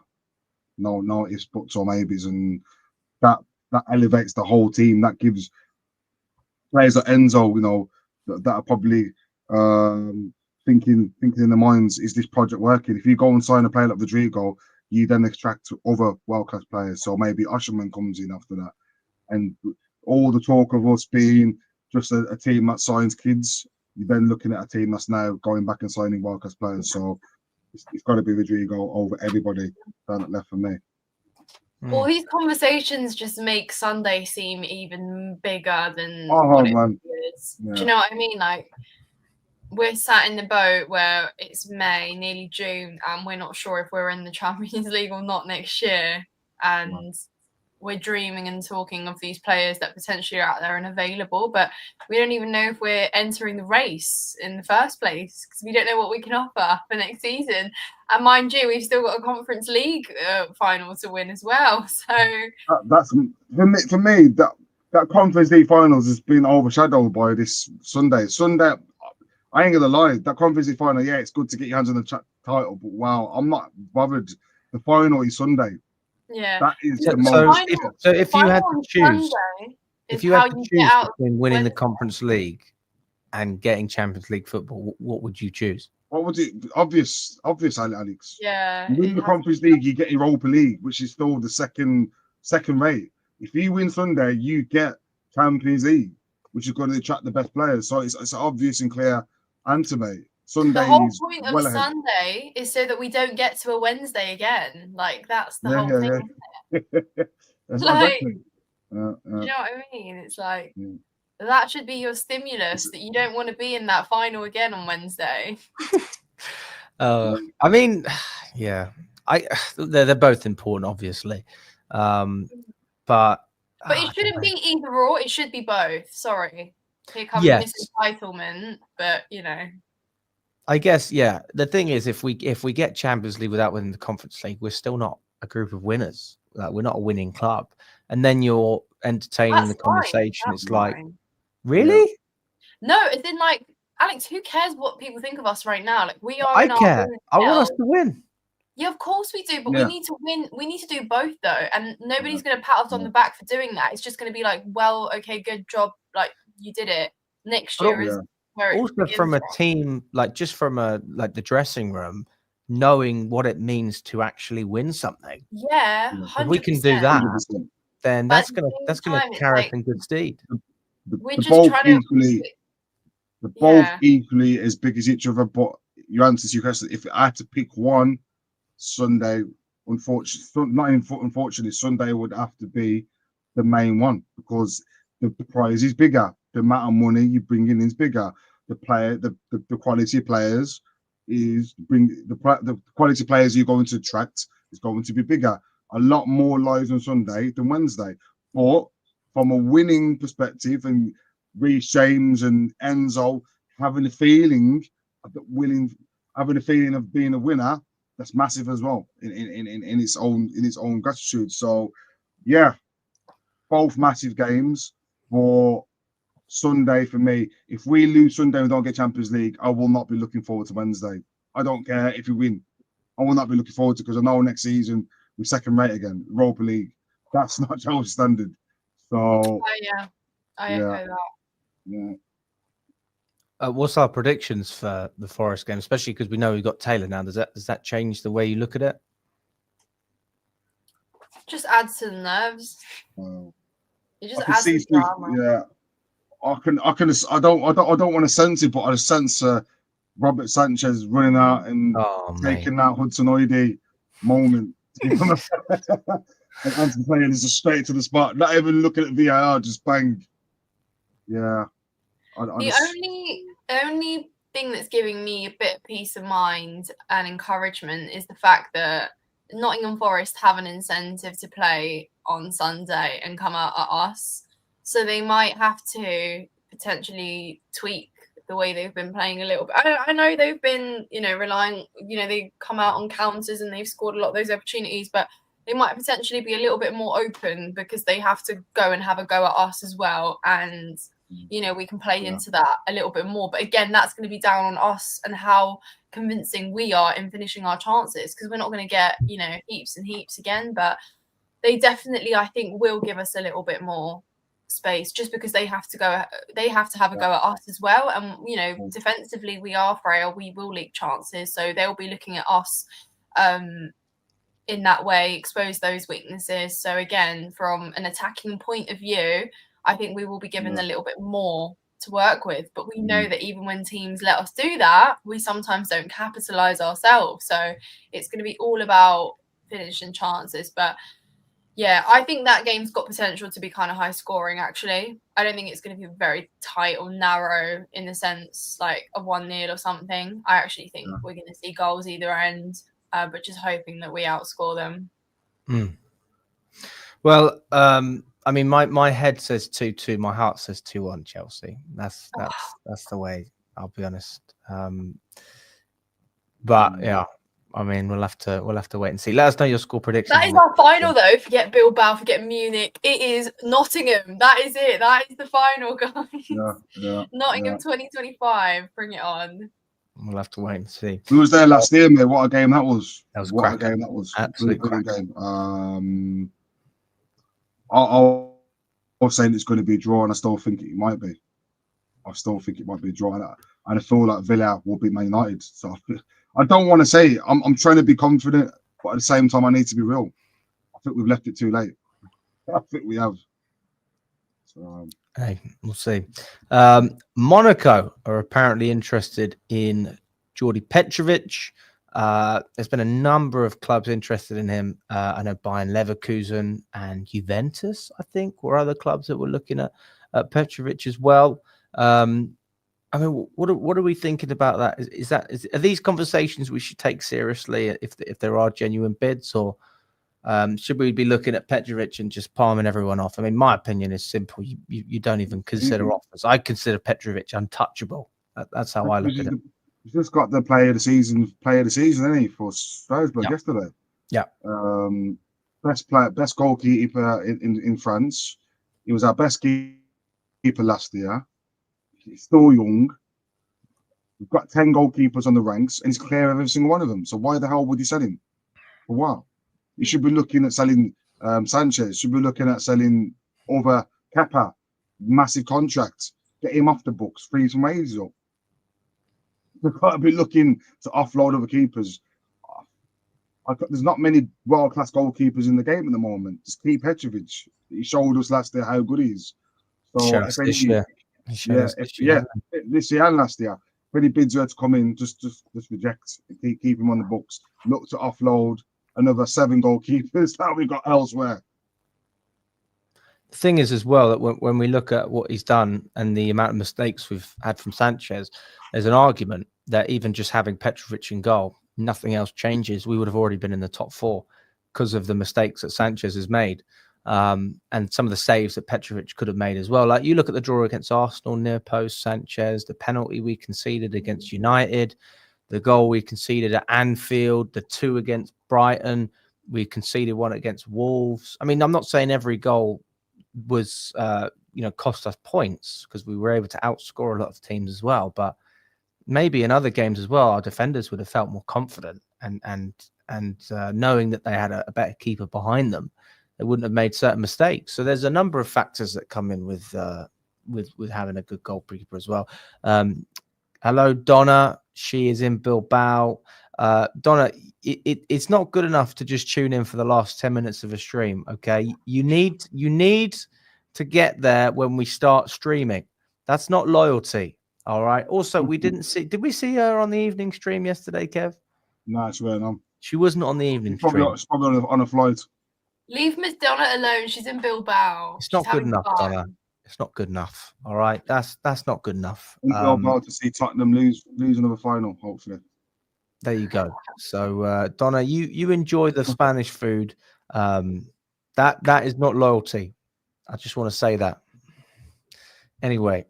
No ifs, buts, or maybes, and that elevates the whole team. That gives players like Enzo, you know, that are probably thinking in their minds, is this project working? If you go and sign a player like Rodrygo, you then extract other world-class players. So maybe Usherman comes in after that. And all the talk of us being just a team that signs kids, you're then looking at a team that's now going back and signing world-class players. So it's got to be Rodrygo over everybody down that left for me. All these conversations just make Sunday seem even bigger than what it is. Yeah. Do you know what I mean? Like, we're sat in the boat where it's May, nearly June, and we're not sure if we're in the Champions League or not next year. And we're dreaming and talking of these players that potentially are out there and available, but we don't even know if we're entering the race in the first place because we don't know what we can offer for next season. And mind you, we've still got a Conference League final to win as well. So that's for me. That Conference League finals has been overshadowed by this Sunday. I ain't gonna lie. That Conference League final, yeah, it's good to get your hands on the title, but wow, I'm not bothered. The final is Sunday. Yeah, that is the most. So if you had to choose, between winning the Conference League and getting Champions League football, what would you choose? What would it? Obvious, Alex. Yeah. You win the Conference League, you get Europa League, which is still the second rate. If you win Sunday, you get Champions League, which is going to attract the best players. So it's obvious and clear answer, mate. Sunday. The whole point of Sunday is so that we don't get to a Wednesday again. Like, that's the whole thing. Isn't it? Like, you know what I mean? It's like that should be your stimulus that you don't want to be in that final again on Wednesday. I mean, yeah, they're both important, obviously, but it shouldn't be either or. It should be both. Sorry, here comes this entitlement, but you know. I guess, yeah. The thing is, if we get Champions League without winning the Conference League, we're still not a group of winners. Like, we're not a winning club. And then you're entertaining the conversation. It's like, really? No, it's in like, Alex, who cares what people think of us right now? Like, we are. I care. I want us to win. Yeah, of course we do, but we need to win. We need to do both, though, and nobody's going to pat us on the back for doing that. It's just going to be like, well, okay, good job, like you did it. Next year is. Also from a team, like just from the dressing room, knowing what it means to actually win something. Yeah, 100%. If we can do that, then that's gonna carry us in good stead. We're just trying to both equally as big as each other. But your answer to your question, if I had to pick one, Sunday, unfortunately, Sunday would have to be the main one because the prize is bigger. The amount of money you bring in is bigger. The quality of players the quality of players you're going to attract is going to be bigger. A lot more lives on Sunday than Wednesday. But from a winning perspective, and Reece James and Enzo having a feeling of being a winner, that's massive as well in its own gratitude. So yeah, both massive games. For Sunday, for me, if we lose Sunday and we don't get Champions League, I will not be looking forward to Wednesday. I don't care if we win. I will not be looking forward to, because I know next season we're second rate again, Europa League. That's not Chelsea standard. So I echo that. Yeah. What's our predictions for the Forest game, especially because we know we've got Taylor now? Does that change the way you look at it? Just adds to the nerves. It just adds to the drama. Yeah. I don't want to sense it, but I sense Robert Sanchez running out and taking that Hudson-Odoi moment. And Anthony playing is just straight to the spot, not even looking at VAR, just bang. Yeah. The only thing that's giving me a bit of peace of mind and encouragement is the fact that Nottingham Forest have an incentive to play on Sunday and come out at us. So they might have to potentially tweak the way they've been playing a little bit. I know they've been, relying, they come out on counters and they've scored a lot of those opportunities, but they might potentially be a little bit more open because they have to go and have a go at us as well. And, we can play into that a little bit more. But again, that's going to be down on us and how convincing we are in finishing our chances, because we're not going to get, heaps and heaps again. But they definitely, I think, will give us a little bit more space just because they have to have a go at us as well. And, defensively, we are frail. We will leak chances. So they'll be looking at us in that way, expose those weaknesses. So again, from an attacking point of view, I think we will be given a little bit more to work with. But we know that even when teams let us do that, we sometimes don't capitalize ourselves. So it's going to be all about finishing chances. But yeah, I think that game's got potential to be kind of high scoring, actually. I don't think it's going to be very tight or narrow in the sense like a 1-0 or something. I actually think we're going to see goals either end, but just hoping that we outscore them. Well, I mean, my head says 2-2. My heart says 2-1 Chelsea. That's the way, I'll be honest. But yeah, I mean, we'll have to wait and see. Let us know your score predictions. That is our final, though. Forget Bilbao, forget Munich. It is Nottingham. That is it. That is the final, guys. Nottingham 2025. Bring it on. We'll have to wait and see. We was there last year, mate. What a game that was. A game that was. Absolutely brilliant game. I was saying it's going to be a draw, and I still think it might be. I still think it might be a draw, and I feel like Villa will be Man United. So I don't want to say it. I'm trying to be confident, but at the same time, I need to be real. I think we've left it too late. I think we have. So, hey, we'll see. Monaco are apparently interested in Jordi Petrovic. There's been a number of clubs interested in him. I know Bayern Leverkusen and Juventus, I think, were other clubs that were looking at Petrovic as well. I mean, what are we thinking about that? Are these conversations we should take seriously if there are genuine bids, or should we be looking at Petrovic and just palming everyone off? I mean, my opinion is simple. You don't even consider offers. I consider Petrovic untouchable. That's how I look at it. He's just got the player of the season, isn't he, for Strasbourg yesterday? Yeah. Best goalkeeper in France. He was our best keeper last year. He's still young. We've got 10 goalkeepers on the ranks, and he's clear of every single one of them. So why the hell would you sell him? For what? You should be looking at selling Sanchez. Should be looking at selling over Kepa. Massive contract. Get him off the books. Free some wages up. We've got to be looking to offload other keepers. There's not many world-class goalkeepers in the game at the moment. Just keep Petrovic. He showed us last year how good he is. So this year and last year. If any bids were to come in, just reject. Keep him on the books. Look to offload another 7 goalkeepers that we got elsewhere. The thing is as well that when we look at what he's done and the amount of mistakes we've had from Sanchez, there's an argument that even just having Petrovic in goal, nothing else changes. We would have already been in the top 4 because of the mistakes that Sanchez has made. And some of the saves that Petrovic could have made as well. Like you look at the draw against Arsenal, near post, Sanchez, the penalty we conceded against United, the goal we conceded at Anfield, the 2 against Brighton, we conceded 1 against Wolves. I mean, I'm not saying every goal was, cost us points because we were able to outscore a lot of teams as well. But maybe in other games as well, our defenders would have felt more confident and knowing that they had a better keeper behind them. They wouldn't have made certain mistakes. So there's a number of factors that come in with having a good goalkeeper as well. Hello, Donna. She is in Bilbao. Donna, it's not good enough to just tune in for the last 10 minutes of a stream. Okay, you need to get there when we start streaming. That's not loyalty. All right. Also, we didn't see. Did we see her on the evening stream yesterday, Kev? No, it's weird. She wasn't on the evening stream. It's probably on a flight. Leave Miss Donna alone. She's in Bilbao. It's not good enough, Donna. It's not good enough. All right, that's not good enough. In Bilbao to see Tottenham lose another final, hopefully. There you go. So, Donna, you enjoy the Spanish food. That is not loyalty. I just want to say that. Anyway,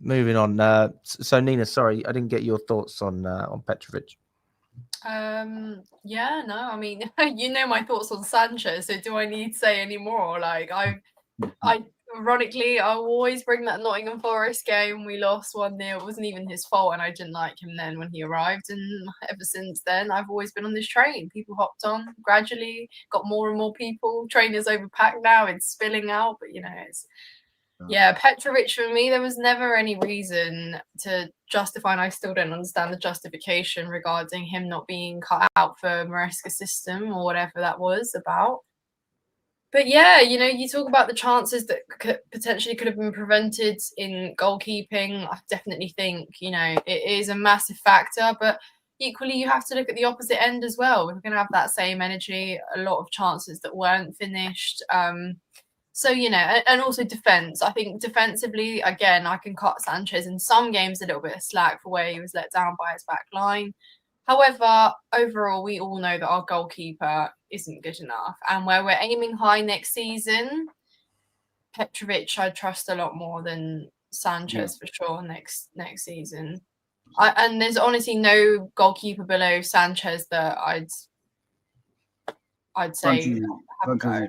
moving on. So Nina, sorry, I didn't get your thoughts on Petrovic. Yeah, no, I mean, you know my thoughts on Sanchez, so do I need to say any more? Like, I ironically, I always bring that Nottingham Forest game. We lost 1-0. It wasn't even his fault, and I didn't like him then when he arrived. And ever since then, I've always been on this train. People hopped on gradually, got more and more people. Train is overpacked now. It's spilling out, but it's. Yeah, Petrovic for me, there was never any reason to justify, and I still don't understand the justification regarding him not being cut out for Maresca's system or whatever that was about. But yeah, you talk about the chances that potentially could have been prevented in goalkeeping. I definitely think, it is a massive factor, but equally you have to look at the opposite end as well. We're going to have that same energy, a lot of chances that weren't finished. So, and also defense. I think defensively, again, I can cut Sanchez in some games a little bit of slack for where he was let down by his back line. However, overall, we all know that our goalkeeper isn't good enough. And where we're aiming high next season, Petrovic I trust a lot more than Sanchez for sure next season. And there's honestly no goalkeeper below Sanchez that I'd say have a go.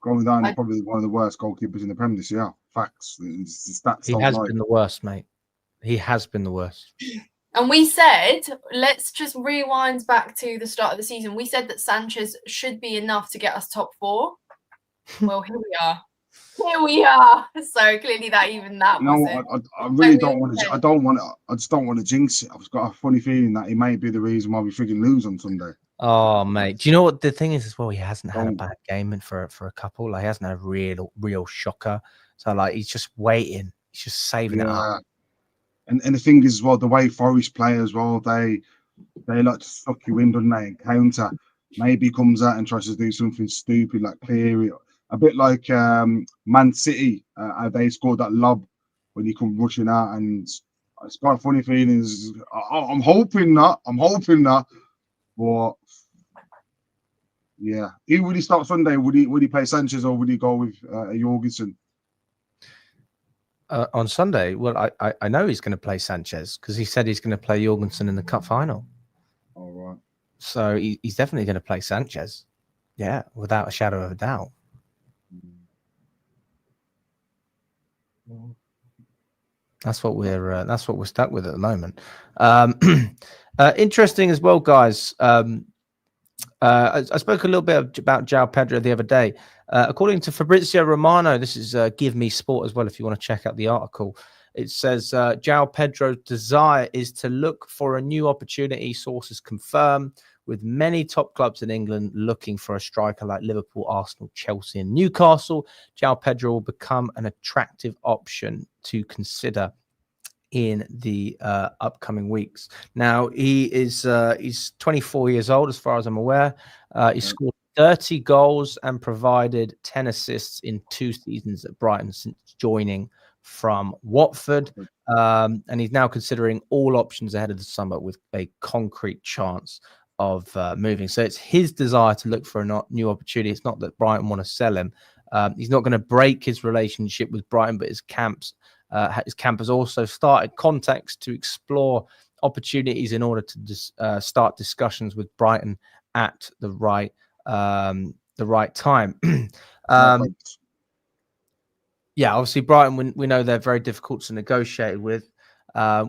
Going down, he's probably one of the worst goalkeepers in the Premier this year. Facts. The stats he has been the worst, mate. He has been the worst. And we said, let's just rewind back to the start of the season. We said that Sanchez should be enough to get us top 4. Well, here we are. Here we are. So clearly that wasn't. I really don't want to. I just don't want to jinx it. I've got a funny feeling that he may be the reason why we freaking lose on Sunday. Oh, mate. Do you know what the thing is as well? He hasn't had a bad game for a couple. Like, he hasn't had a real shocker. So, like, he's just waiting. He's just saving it up. And the thing is, as well, the way Forest play as well, they like to suck you in, don't they? And counter. Maybe he comes out and tries to do something stupid, like clear it. A bit like Man City, how they scored that lob when he come rushing out. And it's got a funny feeling. I'm hoping not. But yeah, would he start Sunday? Would he play Sanchez or would he go with Jorgensen? On Sunday, well, I know he's going to play Sanchez because he said he's going to play Jorgensen in the cup final. All right. So he's definitely going to play Sanchez. Yeah, without a shadow of a doubt. That's what we're stuck with at the moment. Interesting as well, guys. I spoke a little bit about Joao Pedro the other day. According to Fabrizio Romano, this is Give Me Sport as well, if you want to check out the article. It says Joao Pedro's desire is to look for a new opportunity, sources confirm, with many top clubs in England looking for a striker like Liverpool, Arsenal, Chelsea and Newcastle. Joao Pedro will become an attractive option to consider in the upcoming weeks. Now, he's 24 years old, as far as I'm aware. He scored 30 goals and provided 10 assists in 2 seasons at Brighton since joining from Watford. And he's now considering all options ahead of the summer with a concrete chance of moving. So it's his desire to look for a new opportunity. It's not that Brighton want to sell him. He's not going to break his relationship with Brighton, but his camp has also started contacts to explore opportunities in order to start discussions with Brighton at the right time. Yeah, obviously Brighton, we know they're very difficult to negotiate with.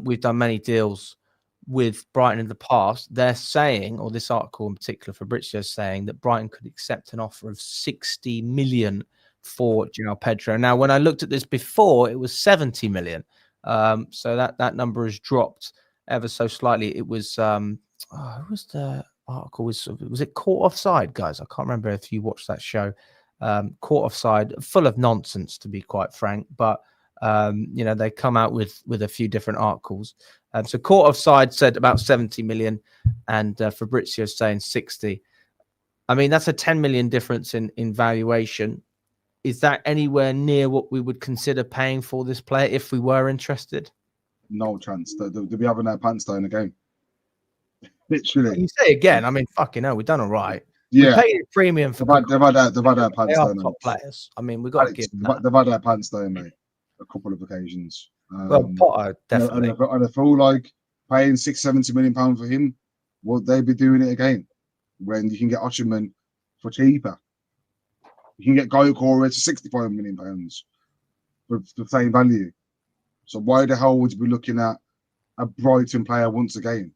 We've done many deals with Brighton in the past. They're saying, or this article in particular, Fabrizio is saying that Brighton could accept an offer of 60 million for Joao Pedro. Now, when I looked at this before, it was 70 million. So that number has dropped ever so slightly. It was who was the article? Was it Caught Offside, guys? I can't remember if you watched that show. Caught Offside, full of nonsense, to be quite frank, but they come out with a few different articles. So Caught Offside said about 70 million and Fabrizio saying 60. I mean, that's a 10 million difference in valuation. Is that anywhere near what we would consider paying for this player if we were interested? No chance. They'll be having their pants down again. Literally. You say again, I mean, fucking hell, we've done all right. Yeah. We paid a premium for they've had their pants down. Top players. I mean, we've got to give them that. They've had their pants down, mate. a couple of occasions. Well, Potter, definitely. And I feel like paying £70 million for him, would they be doing it again? When you can get Osimhen for cheaper. You can get Goalkeeper for £65 million for the same value. So why the hell would you be looking at a Brighton player once again?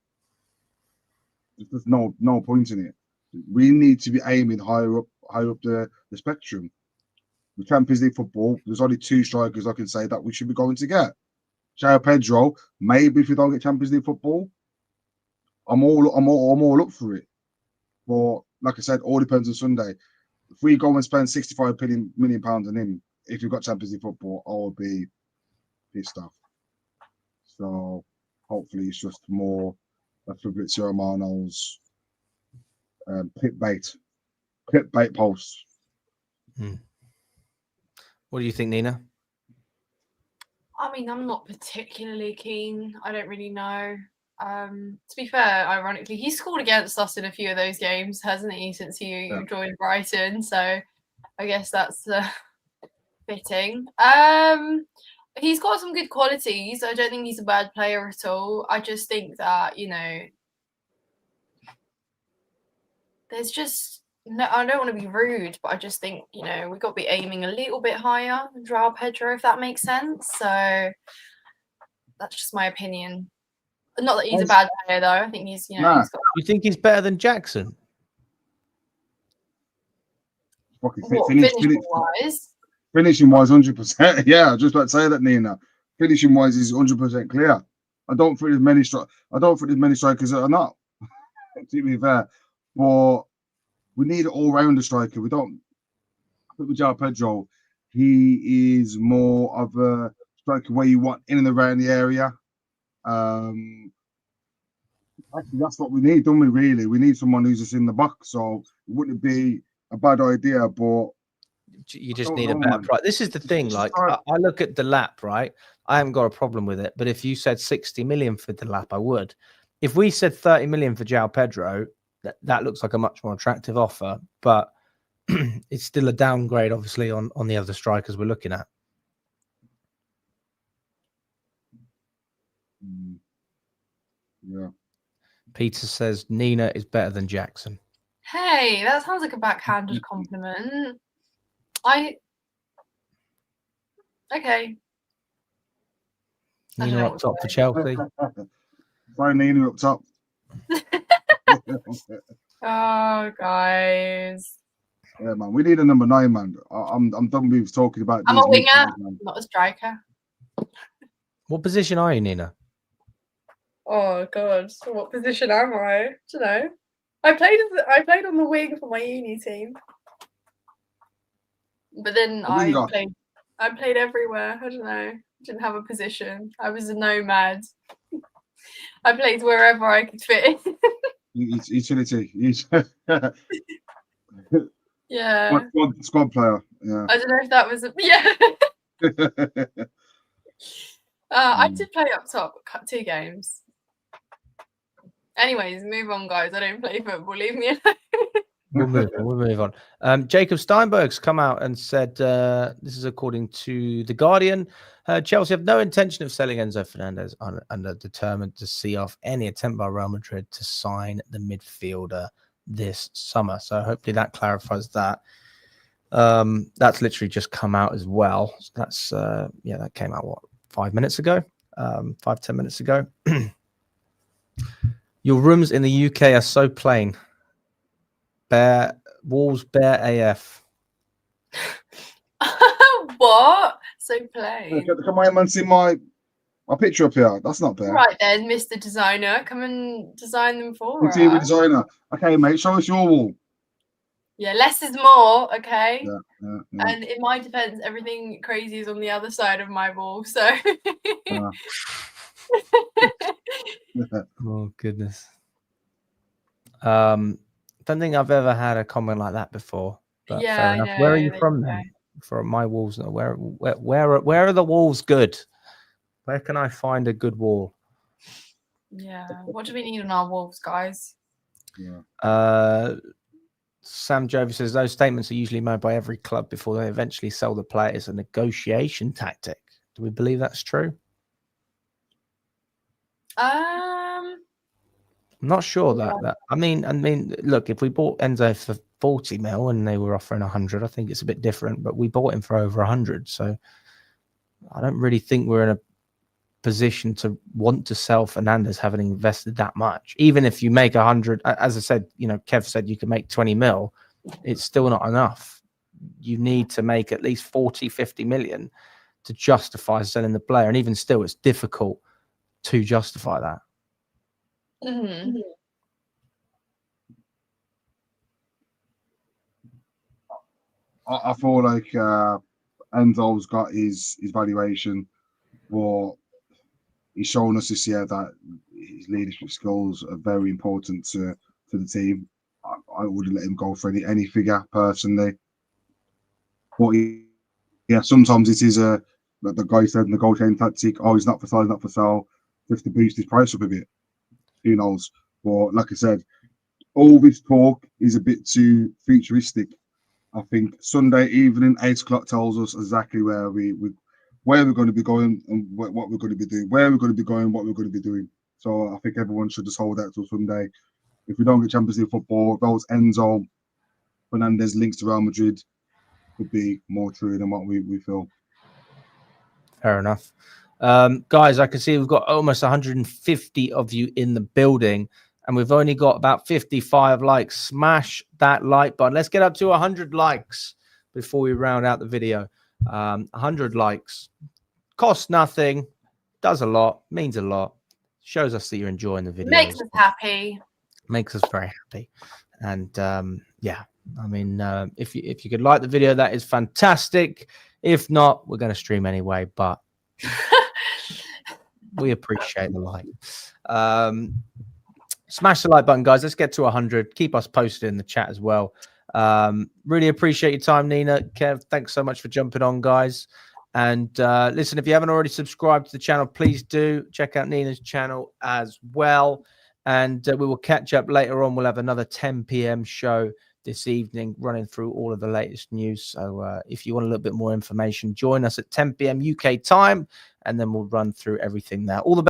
There's no point in it. We need to be aiming higher up the spectrum. The Champions League football, there's only 2 strikers I can say that we should be going to get. Joao Pedro, maybe if we don't get Champions League football, I'm all up for it. But like I said, all depends on Sunday. If we go and spend £65 million on him, if we've got Champions League football, I will be pissed off. So hopefully it's just more of Fabrizio Romano's clickbait posts. What do you think, Nina? I mean, I'm not particularly keen. I don't really know. To be fair, ironically, he scored against us in a few of those games, hasn't he, since you joined Brighton? So I guess that's fitting. He's got some good qualities. I don't think he's a bad player at all. I just think that, there's just no, I don't want to be rude, but I just think, we've got to be aiming a little bit higher than Joao Pedro, if that makes sense. So that's just my opinion. Not that he's a bad player, though. I think he's, he's got... You think he's better than Jackson? Finishing wise, 100%. Yeah, I was just about to say that, Nina. Finishing wise is 100% clear. I don't think there's many strikers that are not. To be fair, but we need an all-rounder striker. I think with Joao Pedro, he is more of a striker where you want in and around the area. Actually, that's what we need, don't we? Really, we need someone who's just in the box. So it wouldn't be a bad idea, but you just need a better price. This is the thing. Like, I look at the lap, right? I haven't got a problem with it. But if you said 60 million for the lap, I would. If we said 30 million for Joao Pedro, that looks like a much more attractive offer. But it's still a downgrade, obviously, on the other strikers we're looking at. Yeah. Peter says Nina is better than Jackson. Hey, that sounds like a backhanded compliment. Okay. Nina up top for Chelsea. Sorry, Nina up top. Oh, guys. Yeah, man. We need a number 9, man. I'm done with talking about. I'm a winger, not a striker. What position are you, Nina? Oh God, what position am I? I don't know. I played on the wing for my uni team, but then I played everywhere. I don't know. Didn't have a position. I was a nomad. I played wherever I could fit. Utility. Yeah. Squad player. Yeah. I don't know if that was I did play up top, 2 games. Anyways, move on, guys. I don't play football. Leave me alone. We'll move on. Jacob Steinberg's come out and said, this is according to The Guardian, Chelsea have no intention of selling Enzo Fernandez and are determined to see off any attempt by Real Madrid to sign the midfielder this summer. So hopefully that clarifies that. That's literally just come out as well. So that's, that came out, 5 minutes ago? 5-10 minutes ago. Your rooms in the UK are so plain. Walls bare AF. What? So plain. Can my man see my picture up here? That's not bad. Right then, Mr. Designer, come and design them for us. TV designer. Okay, mate, show us your wall. Yeah, less is more, okay? Yeah. And in my defense, everything crazy is on the other side of my wall, so... Oh, goodness. Don't think I've ever had a comment like that before. But yeah, fair enough. Where are you from then? For my walls, where are the walls good? Where can I find a good wall? Yeah. What do we need on our walls, guys? Yeah. Sam Jovi says those statements are usually made by every club before they eventually sell the player. It's a negotiation tactic Do we believe that's true? Um, I'm not sure Yeah. that. I mean, look, if we bought Enzo for 40 mil and they were offering 100, I think it's a bit different. But we bought him for over 100, so I don't really think we're in a position to want to sell Fernandez, having invested that much. Even if you make 100, as I said, you know, Kev said you can make 20 mil, it's still not enough. You need to make at least 40, 50 million to justify selling the player, and even still, it's difficult to justify that. mhm. I feel like Enzo's got his valuation, but he's shown us this year that his leadership skills are very important to the team. I wouldn't let him go for any figure personally. But yeah, sometimes it is like the guy said, negotiating tactic. Oh, he's not for sale, he's not for sale, just to boost his price up a bit. Who knows? But like I said, all this talk is a bit too futuristic. I think Sunday evening, 8 o'clock tells us exactly where we're going to be going and what we're going to be doing, where we're going to be going, what we're going to be doing. So I think everyone should just hold that till Sunday. If we don't get Champions League football, those Enzo Fernandez links to Real Madrid could be more true than what we feel. Fair enough. Guys, I can see we've got almost 150 of you in the building, and we've only got about 55 likes. Smash that like button. Let's get up to 100 likes before we round out the video. 100 likes. Costs nothing. Does a lot. Means a lot. Shows us that you're enjoying the video. Makes us happy. Makes us very happy. And yeah, I mean, if you could like the video, that is fantastic. If not, we're going to stream anyway, but we appreciate the like. Smash the like button, guys. Let's get to 100. Keep us posted in the chat as well. Really appreciate your time, Nina. Kev, thanks so much for jumping on, guys. And listen, if you haven't already subscribed to the channel, please do check out Nina's channel as well. And we will catch up later on. We'll have another 10 p.m. show this evening running through all of the latest news. So if you want a little bit more information, join us at 10 p.m. UK time, and then we'll run through everything there. All the best.